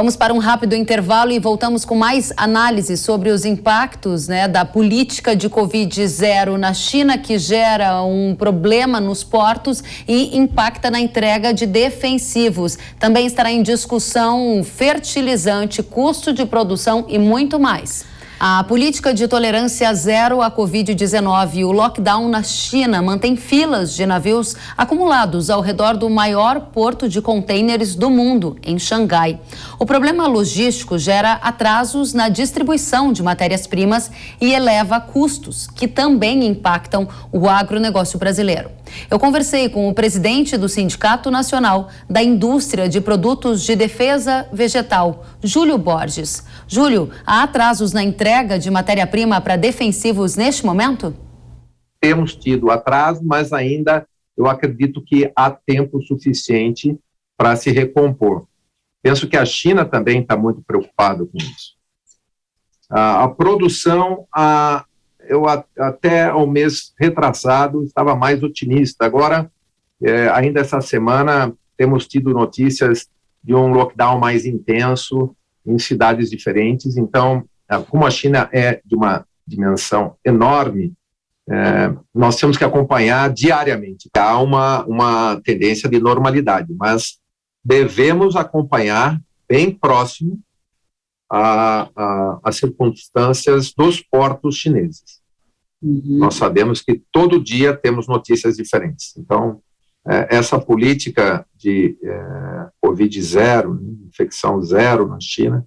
Vamos para um rápido intervalo e voltamos com mais análise sobre os impactos, da política de Covid-0 na China, que gera um problema nos portos e impacta na entrega de defensivos. Também estará em discussão fertilizante, custo de produção e muito mais. A política de tolerância zero à Covid-19 e o lockdown na China mantém filas de navios acumulados ao redor do maior porto de contêineres do mundo, em Xangai. O problema logístico gera atrasos na distribuição de matérias-primas e eleva custos, que também impactam o agronegócio brasileiro. Eu conversei com o presidente do Sindicato Nacional da Indústria de Produtos de Defesa Vegetal, Júlio Borges. Júlio, há atrasos na entrega de matéria-prima para defensivos neste momento? Temos tido atraso, mas ainda eu acredito que há tempo suficiente para se recompor. Penso que a China também está muito preocupada com isso. A produção, eu até ao mês retrasado estava mais otimista. Agora, ainda essa semana, temos tido notícias de um lockdown mais intenso em cidades diferentes. Então, como a China é de uma dimensão enorme, nós temos que acompanhar diariamente. Há uma tendência de normalidade, mas devemos acompanhar bem próximo as circunstâncias dos portos chineses. Nós sabemos que todo dia temos notícias diferentes. Então, essa política de Covid-0, infecção zero na China,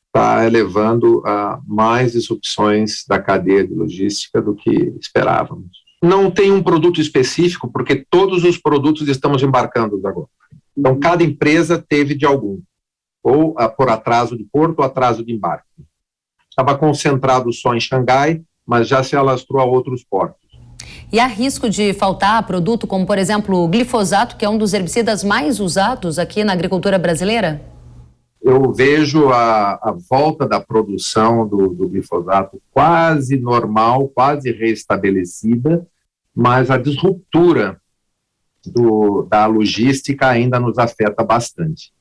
está elevando a mais disrupções da cadeia de logística do que esperávamos. Não tem um produto específico, porque todos os produtos estamos embarcando agora. Então, cada empresa teve de algum, ou por atraso de porto ou atraso de embarque. Estava concentrado só em Xangai, mas já se alastrou a outros portos. E há risco de faltar produto como, por exemplo, o glifosato, que é um dos herbicidas mais usados aqui na agricultura brasileira? Eu vejo a volta da produção do glifosato quase normal, quase restabelecida, mas a disruptura da logística ainda nos afeta bastante.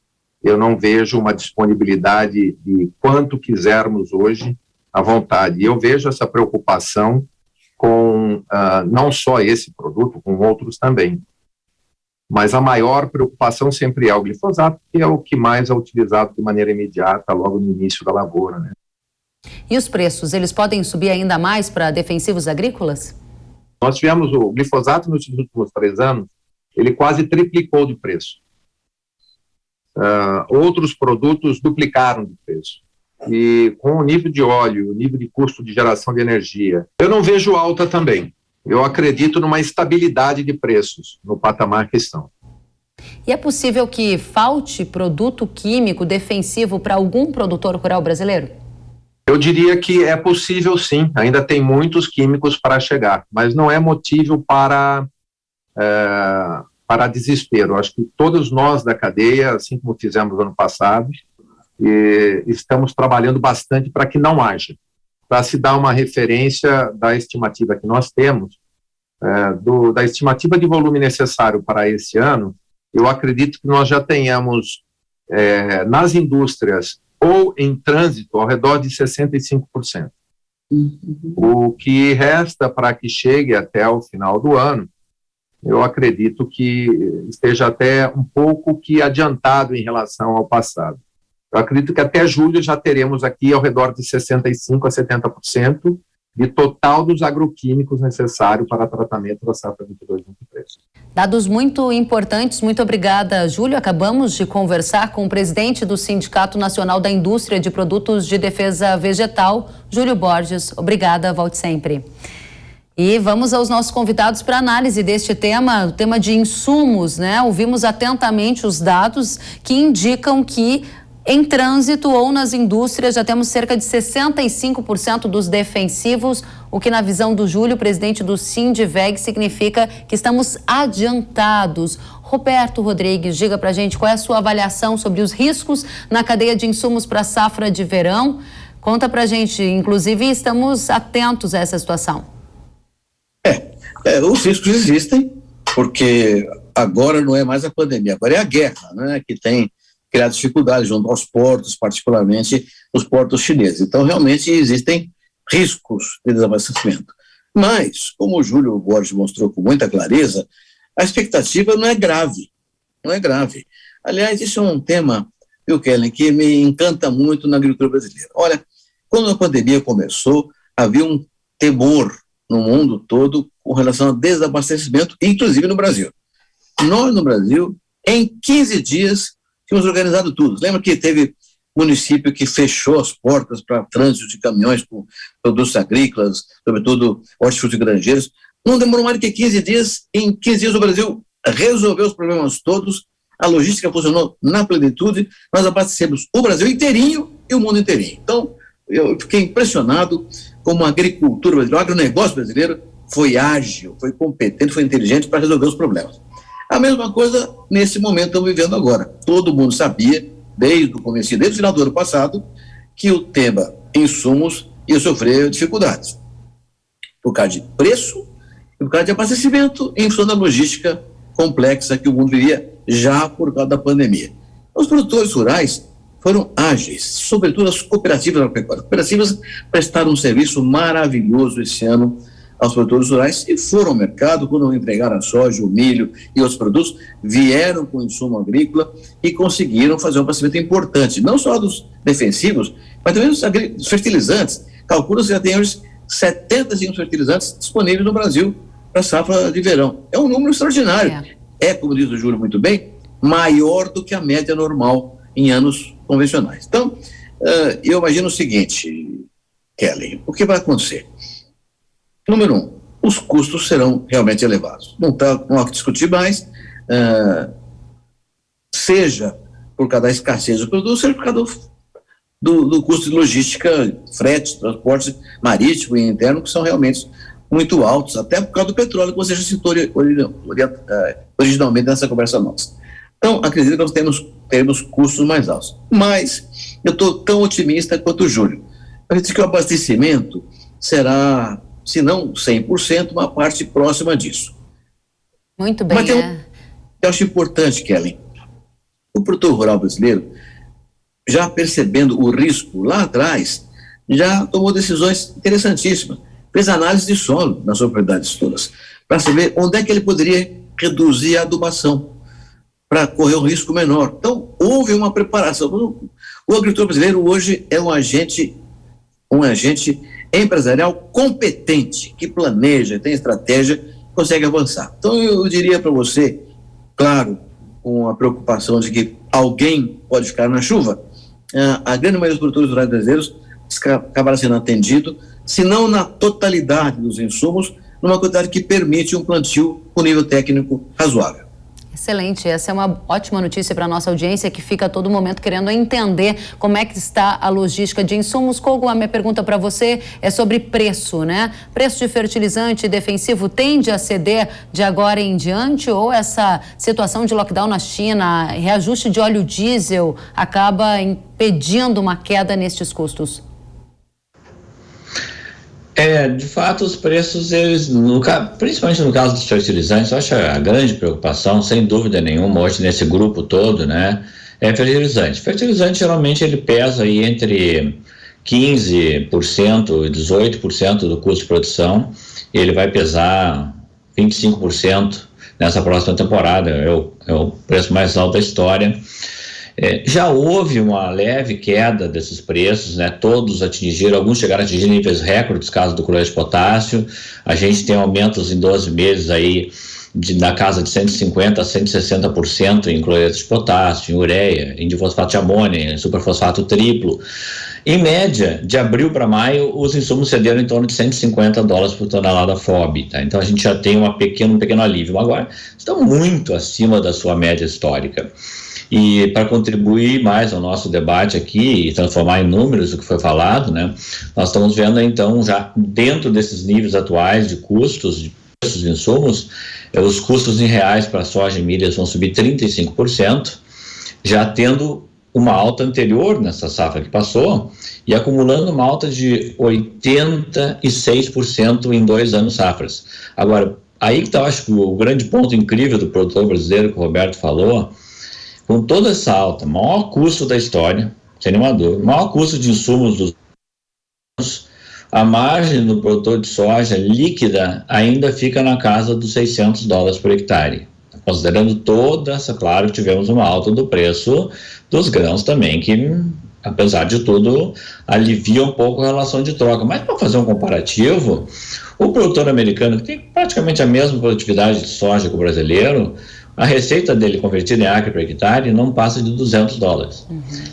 Eu não vejo uma disponibilidade de quanto quisermos hoje à vontade. E eu vejo essa preocupação com não só esse produto, com outros também. Mas a maior preocupação sempre é o glifosato, que é o que mais é utilizado de maneira imediata, logo no início da lavoura, né? E os preços, eles podem subir ainda mais para defensivos agrícolas? Nós tivemos o glifosato nos últimos 3 anos, ele quase triplicou de preço. Outros produtos duplicaram de preço. E com o nível de óleo, o nível de custo de geração de energia, eu não vejo alta também. Eu acredito numa estabilidade de preços no patamar que estão. E é possível que falte produto químico defensivo para algum produtor rural brasileiro? Eu diria que é possível sim, ainda tem muitos químicos para chegar, mas não é motivo para desespero. Acho que todos nós da cadeia, assim como fizemos no ano passado, estamos trabalhando bastante para que não haja. Para se dar uma referência da estimativa que nós temos, da estimativa de volume necessário para esse ano, eu acredito que nós já tenhamos nas indústrias ou em trânsito ao redor de 65%. O que resta para que chegue até o final do ano, eu acredito que esteja até um pouco que adiantado em relação ao passado. Eu acredito que até julho já teremos aqui ao redor de 65% a 70% de total dos agroquímicos necessários para tratamento da safra 22/23. Dados muito importantes, muito obrigada, Júlio. Acabamos de conversar com o presidente do Sindicato Nacional da Indústria de Produtos de Defesa Vegetal, Júlio Borges. Obrigada, volte sempre. E vamos aos nossos convidados para análise deste tema, o tema de insumos, né? Ouvimos atentamente os dados que indicam que em trânsito ou nas indústrias já temos cerca de 65% dos defensivos, o que na visão do Júlio, presidente do Sindiveg, significa que estamos adiantados. Roberto Rodrigues, diga pra gente qual é a sua avaliação sobre os riscos na cadeia de insumos para a safra de verão. Conta pra gente, inclusive estamos atentos a essa situação. Os riscos existem, porque agora não é mais a pandemia, agora é a guerra, né, que tem criar dificuldades junto aos portos, particularmente os portos chineses. Então, realmente, existem riscos de desabastecimento. Mas, como o Júlio Borges mostrou com muita clareza, a expectativa não é grave. Não é grave. Aliás, isso é um tema, viu, Kellen, que me encanta muito na agricultura brasileira. Olha, quando a pandemia começou, havia um temor no mundo todo com relação ao desabastecimento, inclusive no Brasil. Nós, no Brasil, em 15 dias, tínhamos organizado tudo. Lembra que teve município que fechou as portas para trânsito de caminhões com produtos agrícolas, sobretudo hortifruti granjeiros? Não demorou mais do que 15 dias. Em 15 dias o Brasil resolveu os problemas todos, a logística funcionou na plenitude, nós abastecemos o Brasil inteirinho e o mundo inteirinho. Então, eu fiquei impressionado como a agricultura brasileira, o agronegócio brasileiro foi ágil, foi competente, foi inteligente para resolver os problemas. A mesma coisa nesse momento estamos vivendo agora. Todo mundo sabia, desde o começo, desde o final do ano passado, que o tema insumos ia sofrer dificuldades. Por causa de preço e por causa de abastecimento em função da logística complexa que o mundo vivia já por causa da pandemia. Os produtores rurais foram ágeis, sobretudo as cooperativas agropecuárias. As cooperativas prestaram um serviço maravilhoso esse ano aos produtores rurais e foram ao mercado, quando entregaram a soja, o milho e outros produtos, vieram com insumo agrícola e conseguiram fazer um abastecimento importante, não só dos defensivos, mas também dos fertilizantes. Calcula-se que já tem hoje 75 fertilizantes disponíveis no Brasil para a safra de verão. É um número extraordinário. É, como diz o Júlio muito bem, maior do que a média normal em anos convencionais. Então, eu imagino o seguinte, Kellen, o que vai acontecer? Número 1, os custos serão realmente elevados. Não há que discutir mais, seja por causa da escassez do produto, seja por causa do custo de logística, frete, transporte marítimo e interno, que são realmente muito altos, até por causa do petróleo, que você já citou originalmente nessa conversa nossa. Então, acredito que nós teremos custos mais altos. Mas eu estou tão otimista quanto o Júlio. Eu acredito que o abastecimento será, se não 100%, uma parte próxima disso. Muito bem. Mas eu acho importante, Kellen, o produtor rural brasileiro, já percebendo o risco lá atrás, já tomou decisões interessantíssimas. Fez análise de solo nas propriedades todas, para saber onde é que ele poderia reduzir a adubação, para correr um risco menor. Então, houve uma preparação. O agricultor brasileiro hoje é um agente empresarial competente, que planeja, tem estratégia, consegue avançar. Então, eu diria para você, claro, com a preocupação de que alguém pode ficar na chuva, a grande maioria dos produtores rurais brasileiros acabará sendo atendido, se não na totalidade dos insumos, numa quantidade que permite um plantio com nível técnico razoável. Excelente, essa é uma ótima notícia para a nossa audiência que fica a todo momento querendo entender como é que está a logística de insumos. Kogo, a minha pergunta para você é sobre preço, né? Preço de fertilizante defensivo tende a ceder de agora em diante ou essa situação de lockdown na China, reajuste de óleo diesel acaba impedindo uma queda nestes custos? De fato, os preços, principalmente no caso dos fertilizantes, eu acho a grande preocupação, sem dúvida nenhuma, hoje nesse grupo todo, né, é fertilizante. Fertilizante, geralmente, ele pesa aí entre 15% e 18% do custo de produção, e ele vai pesar 25% nessa próxima temporada, é o preço mais alto da história. Já houve uma leve queda desses preços, né? Todos atingiram, alguns chegaram a atingir níveis recordes, caso do cloreto de potássio. A gente tem aumentos em 12 meses aí na casa de 150% a 160% em cloreto de potássio, em ureia, em difosfato de amônia, em superfosfato triplo. Em média, de abril para maio, os insumos cederam em torno de $150 por tonelada FOB, tá? Então a gente já tem um pequeno alívio. Agora, estão muito acima da sua média histórica. E para contribuir mais ao nosso debate aqui e transformar em números o que foi falado, né, nós estamos vendo então já dentro desses níveis atuais de custos, de preços de insumos, os custos em reais para soja e milho vão subir 35%, já tendo uma alta anterior nessa safra que passou e acumulando uma alta de 86% em 2 anos safras. Agora, aí que está, acho que o grande ponto incrível do produtor brasileiro que o Roberto falou. com toda essa alta, maior custo da história, sem nenhuma dúvida, maior custo de insumos dos a margem do produtor de soja líquida ainda fica na casa dos $600 por hectare. Considerando toda essa, claro, tivemos uma alta do preço dos grãos também, que, apesar de tudo, alivia um pouco a relação de troca. Mas, para fazer um comparativo, o produtor americano, que tem praticamente a mesma produtividade de soja que o brasileiro, a receita dele convertida em acre por hectare não passa de $200.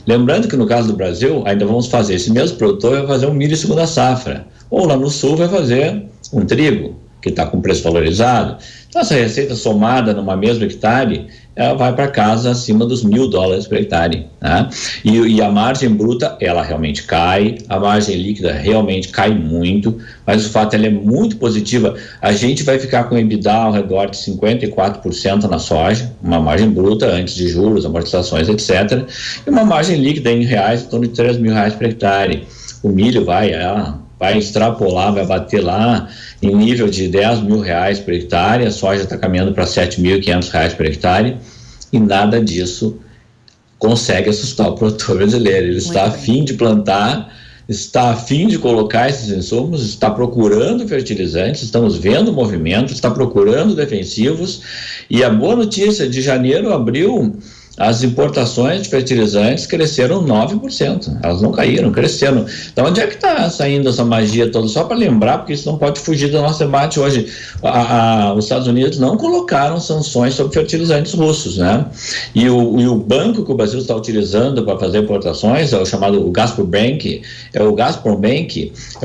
Lembrando que no caso do Brasil, ainda vamos fazer, esse mesmo produtor vai fazer um milho segunda safra, ou lá no sul vai fazer um trigo, que está com preço valorizado. Então essa receita somada numa mesma hectare, ela vai para casa acima dos $1.000 por hectare, né? E a margem bruta, ela realmente cai, a margem líquida realmente cai muito, mas o fato ela é muito positiva. A gente vai ficar com EBITDA ao redor de 54% na soja, uma margem bruta antes de juros, amortizações, etc. E uma margem líquida em reais, em torno de R$3.000 por hectare. O milho vai extrapolar, vai bater lá em nível de R$10.000 por hectare, a soja está caminhando para R$7.500 por hectare, e nada disso consegue assustar o produtor brasileiro. Ele está a fim de plantar, está a fim de colocar esses insumos, está procurando fertilizantes, estamos vendo movimento, está procurando defensivos, e a boa notícia, de janeiro a abril, as importações de fertilizantes cresceram 9%, elas não caíram, cresceram. Então onde é que está saindo essa magia toda? Só para lembrar, porque isso não pode fugir do nosso debate hoje. Os Estados Unidos não colocaram sanções sobre fertilizantes russos, né? E o banco que o Brasil está utilizando para fazer importações é o chamado Gazprom Bank, é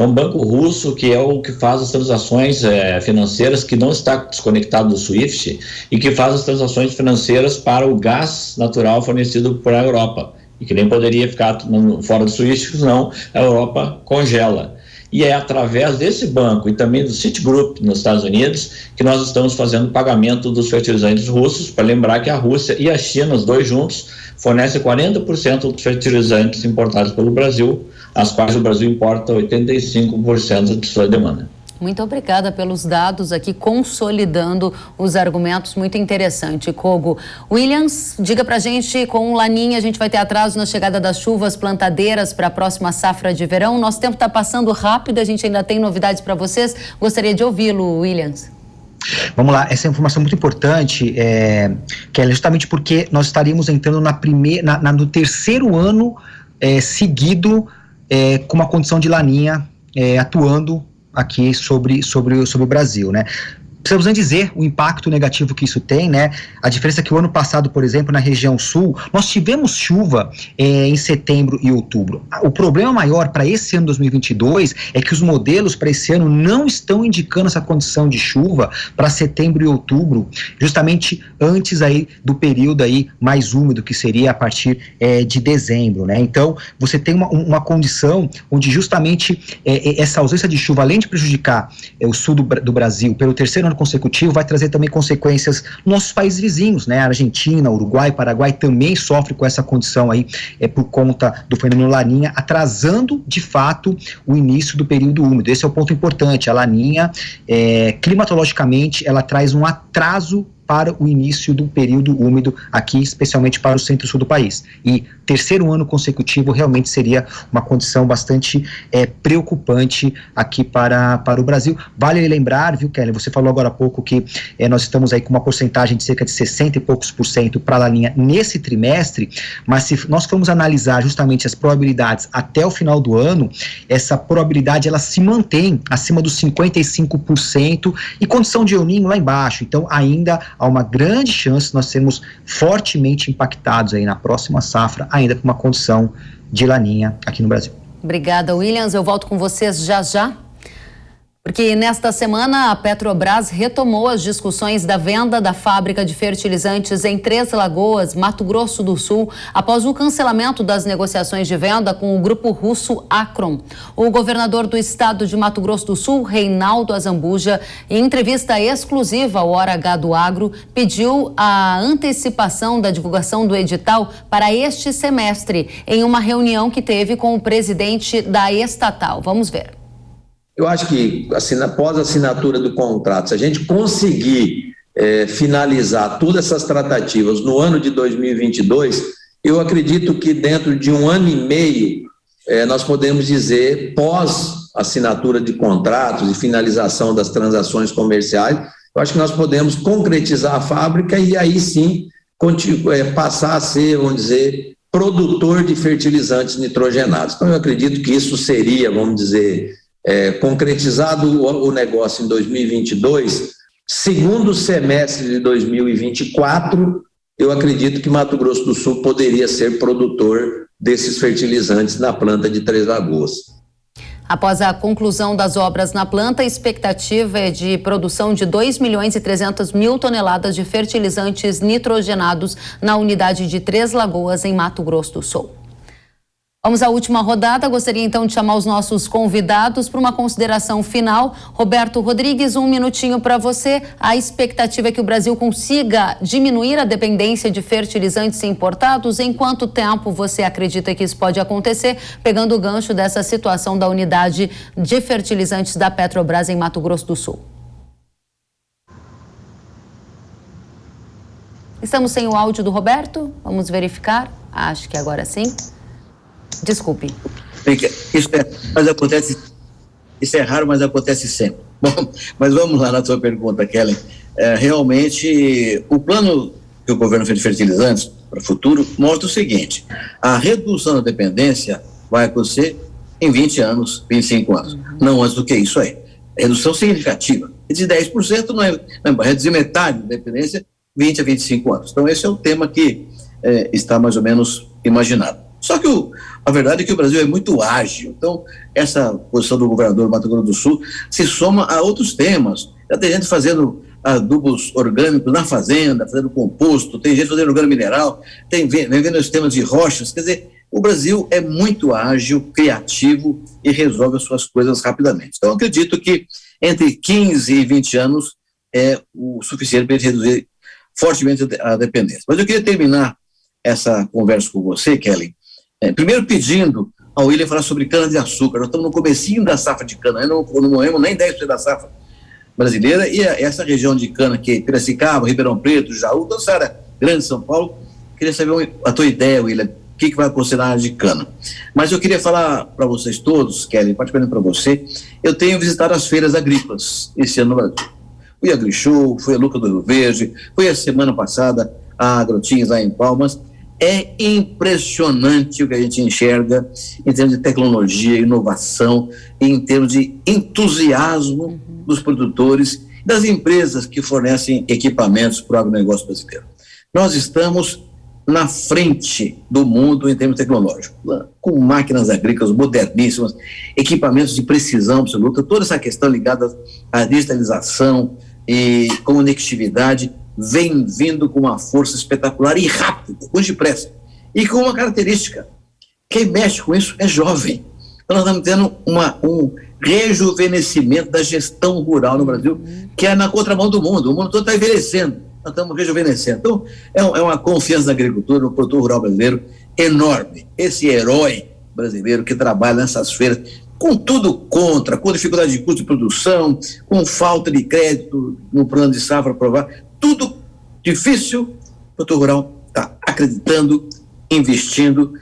um banco russo que é o que faz as transações financeiras, que não está desconectado do SWIFT e que faz as transações financeiras para o gás natural fornecido por a Europa, e que nem poderia ficar fora do SWIFT, senão a Europa congela. E é através desse banco e também do Citigroup nos Estados Unidos que nós estamos fazendo o pagamento dos fertilizantes russos, para lembrar que a Rússia e a China, os dois juntos, fornecem 40% dos fertilizantes importados pelo Brasil, as quais o Brasil importa 85% de sua demanda. Muito obrigada pelos dados aqui, consolidando os argumentos. Muito interessante, Kogo. Williams, diga pra gente, com o Laninha, a gente vai ter atraso na chegada das chuvas plantadeiras para a próxima safra de verão. Nosso tempo está passando rápido, a gente ainda tem novidades para vocês. Gostaria de ouvi-lo, Williams. Vamos lá, essa é uma informação muito importante, que é justamente porque nós estaríamos entrando no terceiro ano seguido com uma condição de Laninha atuando aqui sobre o Brasil, né? Precisamos nem dizer o impacto negativo que isso tem, né? A diferença é que o ano passado, por exemplo, na região sul, nós tivemos chuva em setembro e outubro. O problema maior para esse ano 2022 é que os modelos para esse ano não estão indicando essa condição de chuva para setembro e outubro, justamente antes aí do período aí mais úmido, que seria a partir de dezembro, né? Então, você tem uma condição onde justamente essa ausência de chuva, além de prejudicar o sul do Brasil pelo terceiro ano consecutivo, vai trazer também consequências nos nossos países vizinhos, né? A Argentina, Uruguai, Paraguai também sofre com essa condição aí por conta do fenômeno Laninha, atrasando de fato o início do período úmido. Esse é o ponto importante. A Laninha, climatologicamente, ela traz um atraso para o início do período úmido aqui, especialmente para o centro-sul do país. E terceiro ano consecutivo realmente seria uma condição bastante preocupante aqui para o Brasil. Vale lembrar, viu, Kelly, você falou agora há pouco que nós estamos aí com uma porcentagem de cerca de 60 e poucos % para a Laninha nesse trimestre, mas se nós formos analisar justamente as probabilidades até o final do ano, essa probabilidade ela se mantém acima dos 55% e condição de El Niño lá embaixo. Então ainda há uma grande chance de nós sermos fortemente impactados aí na próxima safra, ainda com uma condição de Laninha aqui no Brasil. Obrigada, Williams. Eu volto com vocês já. Porque nesta semana a Petrobras retomou as discussões da venda da fábrica de fertilizantes em Três Lagoas, Mato Grosso do Sul, após o cancelamento das negociações de venda com o grupo russo Acron. O governador do estado de Mato Grosso do Sul, Reinaldo Azambuja, em entrevista exclusiva ao Hora H do Agro, pediu a antecipação da divulgação do edital para este semestre, em uma reunião que teve com o presidente da estatal. Vamos ver. Eu acho que após a assinatura do contrato, se a gente conseguir finalizar todas essas tratativas no ano de 2022, eu acredito que dentro de 1 ano e meio, nós podemos dizer, pós assinatura de contratos e finalização das transações comerciais, eu acho que nós podemos concretizar a fábrica e aí sim passar a ser, vamos dizer, produtor de fertilizantes nitrogenados. Então eu acredito que isso seria, vamos dizer, concretizado o negócio em 2022, segundo semestre de 2024, eu acredito que Mato Grosso do Sul poderia ser produtor desses fertilizantes na planta de Três Lagoas. Após a conclusão das obras na planta, a expectativa é de produção de 2.300.000 toneladas de fertilizantes nitrogenados na unidade de Três Lagoas, em Mato Grosso do Sul. Vamos à última rodada. Gostaria então de chamar os nossos convidados para uma consideração final. Roberto Rodrigues, 1 minutinho para você. A expectativa é que o Brasil consiga diminuir a dependência de fertilizantes importados. Em quanto tempo você acredita que isso pode acontecer, pegando o gancho dessa situação da unidade de fertilizantes da Petrobras em Mato Grosso do Sul? Estamos sem o áudio do Roberto. Vamos verificar. Acho que agora sim. Desculpe. Isso é raro, mas acontece sempre. Bom, mas vamos lá na sua pergunta, Kellen. Realmente, o plano que o governo fez de fertilizantes para o futuro mostra o seguinte: a redução da dependência vai acontecer em 20 anos, 25 anos. Não antes do que isso aí. Redução significativa. De 10% não é reduzir metade da dependência, 20 a 25 anos. Então, esse é o tema que está mais ou menos imaginado. Só que a verdade é que o Brasil é muito ágil. Então, essa posição do governador do Mato Grosso do Sul se soma a outros temas. Já tem gente fazendo adubos orgânicos na fazenda, fazendo composto, tem gente fazendo orgânico mineral, vendo os temas de rochas. Quer dizer, o Brasil é muito ágil, criativo e resolve as suas coisas rapidamente. Então, eu acredito que entre 15 e 20 anos é o suficiente para reduzir fortemente a dependência. Mas eu queria terminar essa conversa com você, Kelly, primeiro pedindo ao William falar sobre cana-de-açúcar. Nós estamos no comecinho da safra de cana, não morremos nem 10% da safra brasileira, e essa região de cana que é Piracicaba, Ribeirão Preto, Jaú, toda essa área grande de São Paulo, queria saber a tua ideia, William, o que vai acontecer na área de cana. Mas eu queria falar para vocês todos, Kelly, particularmente para você, eu tenho visitado as feiras agrícolas esse ano no Brasil. Fui a Grishow, fui a Luca do Rio Verde, fui a semana passada a Agrotinhas lá em Palmas. É impressionante o que a gente enxerga em termos de tecnologia, inovação, em termos de entusiasmo dos produtores, das empresas que fornecem equipamentos para o agronegócio brasileiro. Nós estamos na frente do mundo em termos tecnológicos, com máquinas agrícolas moderníssimas, equipamentos de precisão absoluta, toda essa questão ligada à digitalização e conectividade vem vindo com uma força espetacular e rápida, hoje depressa, e com uma característica: quem mexe com isso é jovem. Então nós estamos tendo um rejuvenescimento da gestão rural no Brasil, que é na contramão do mundo. O mundo todo está envelhecendo, nós estamos rejuvenescendo. Então é uma confiança na agricultura, no produtor rural brasileiro enorme. Esse herói brasileiro que trabalha nessas feiras, com tudo contra, com dificuldade de custo de produção, com falta de crédito no plano de safra aprovado, tudo difícil, o produtor rural está acreditando, investindo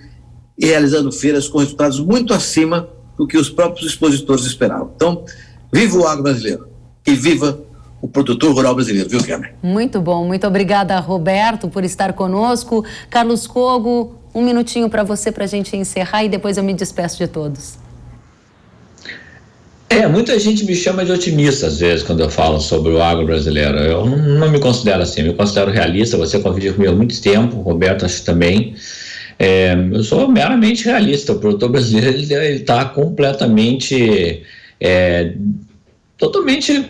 e realizando feiras com resultados muito acima do que os próprios expositores esperavam. Então, viva o agro brasileiro e viva o produtor rural brasileiro, viu, Cameron? Muito bom, muito obrigada, Roberto, por estar conosco. Carlos Cogo, 1 minutinho para você, para a gente encerrar, e depois eu me despeço de todos. Muita gente me chama de otimista às vezes quando eu falo sobre o agro brasileiro. Eu não me considero assim, me considero realista. Você convive comigo há muito tempo, o Roberto acho que também. Eu sou meramente realista. O produtor brasileiro ele está completamente, totalmente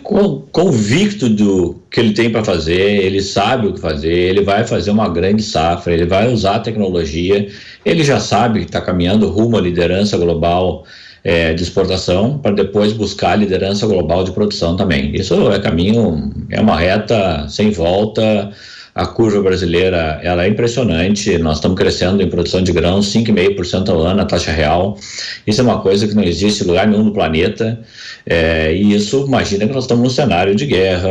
convicto do que ele tem para fazer. Ele sabe o que fazer, ele vai fazer uma grande safra, ele vai usar a tecnologia. Ele já sabe que está caminhando rumo à liderança global de exportação, para depois buscar a liderança global de produção também. Isso é caminho, é uma reta sem volta. A curva brasileira, ela é impressionante, nós estamos crescendo em produção de grãos 5,5% ao ano, a taxa real. Isso é uma coisa que não existe em lugar nenhum no planeta, e isso, imagina que nós estamos num cenário de guerra,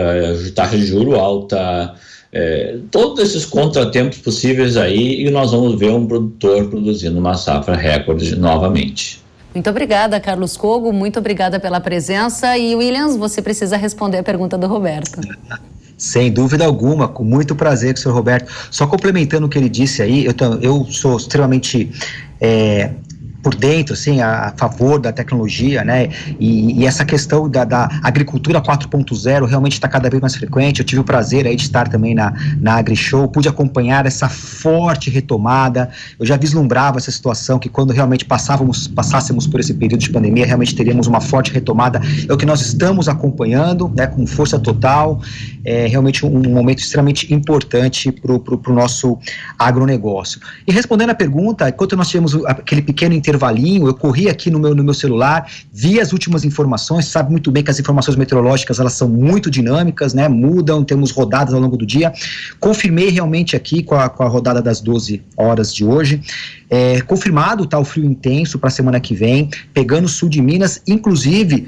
taxa de juro alta, todos esses contratempos possíveis aí, e nós vamos ver um produtor produzindo uma safra recorde novamente. Muito obrigada, Carlos Cogo, muito obrigada pela presença. E, Williams, você precisa responder a pergunta do Roberto. Sem dúvida alguma, com muito prazer com o senhor Roberto. Só complementando o que ele disse aí, eu sou extremamente por dentro, assim, a favor da tecnologia, né, e essa questão da agricultura 4.0 realmente está cada vez mais frequente. Eu tive o prazer aí de estar também na AgriShow, pude acompanhar essa forte retomada. Eu já vislumbrava essa situação, que quando realmente passássemos por esse período de pandemia, realmente teríamos uma forte retomada. É o que nós estamos acompanhando, né, com força total. É realmente um momento extremamente importante para o nosso agronegócio. E respondendo a pergunta, enquanto nós tivemos aquele pequeno intervalinho, eu corri aqui no meu celular, vi as últimas informações. Sabe muito bem que as informações meteorológicas, elas são muito dinâmicas, né, mudam, temos rodadas ao longo do dia. Confirmei realmente aqui com a rodada das 12 horas de hoje, confirmado, tá, o frio intenso para a semana que vem, pegando o sul de Minas, inclusive,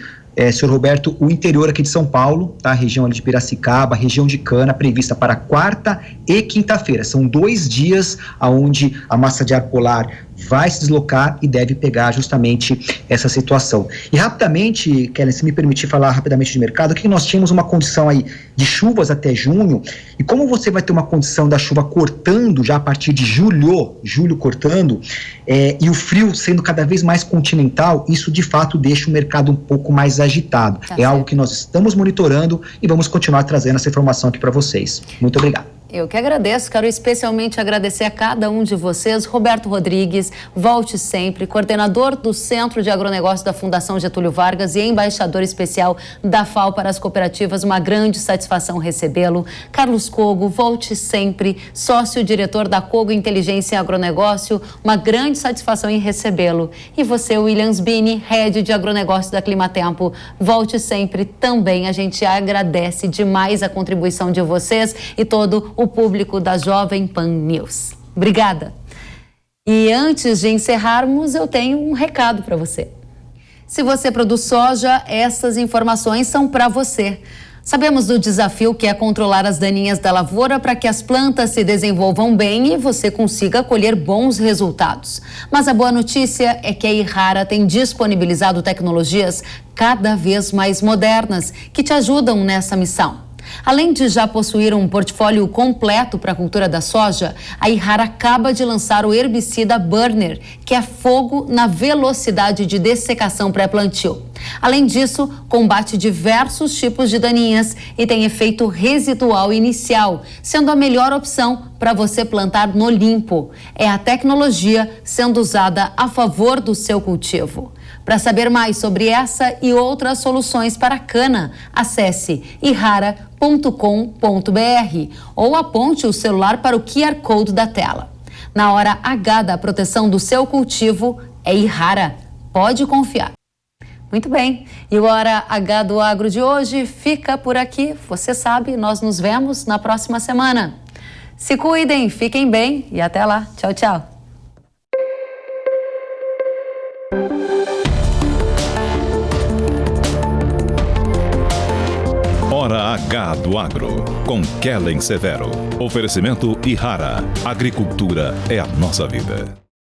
senhor Roberto, o interior aqui de São Paulo, tá? A região ali de Piracicaba, região de Cana, prevista para quarta e quinta-feira. São 2 dias onde a massa de ar polar vai se deslocar e deve pegar justamente essa situação. E rapidamente, Kellen, se me permitir falar rapidamente de mercado, aqui nós tínhamos uma condição aí de chuvas até junho, e como você vai ter uma condição da chuva cortando já a partir de julho cortando, e o frio sendo cada vez mais continental, isso de fato deixa o mercado um pouco mais agitado. Tá certo. Algo que nós estamos monitorando e vamos continuar trazendo essa informação aqui para vocês. Muito obrigado. Eu que agradeço, quero especialmente agradecer a cada um de vocês. Roberto Rodrigues, volte sempre, coordenador do Centro de Agronegócio da Fundação Getúlio Vargas e embaixador especial da FAO para as cooperativas, uma grande satisfação recebê-lo. Carlos Cogo, volte sempre, sócio-diretor da Cogo Inteligência em Agronegócio, uma grande satisfação em recebê-lo. E você, Williams Bini, head de agronegócio da Climatempo, volte sempre também. A gente agradece demais a contribuição de vocês e todo o público da Jovem Pan News. Obrigada. E antes de encerrarmos, eu tenho um recado para você. Se você produz soja, essas informações são para você. Sabemos do desafio que é controlar as daninhas da lavoura para que as plantas se desenvolvam bem e você consiga colher bons resultados. Mas a boa notícia é que a Irrara tem disponibilizado tecnologias cada vez mais modernas que te ajudam nessa missão. Além de já possuir um portfólio completo para a cultura da soja, a Irrara acaba de lançar o herbicida Burner, que é fogo na velocidade de dessecação pré-plantio. Além disso, combate diversos tipos de daninhas e tem efeito residual inicial, sendo a melhor opção para você plantar no limpo. É a tecnologia sendo usada a favor do seu cultivo. Para saber mais sobre essa e outras soluções para a cana, acesse irrara.com.br ou aponte o celular para o QR Code da tela. Na hora H da proteção do seu cultivo, é Irrara. Pode confiar. Muito bem, e o Hora H do Agro de hoje fica por aqui. Você sabe, nós nos vemos na próxima semana. Se cuidem, fiquem bem e até lá. Tchau, tchau. Hora H do Agro, com Kellen Severo. Oferecimento Irrara. Agricultura é a nossa vida.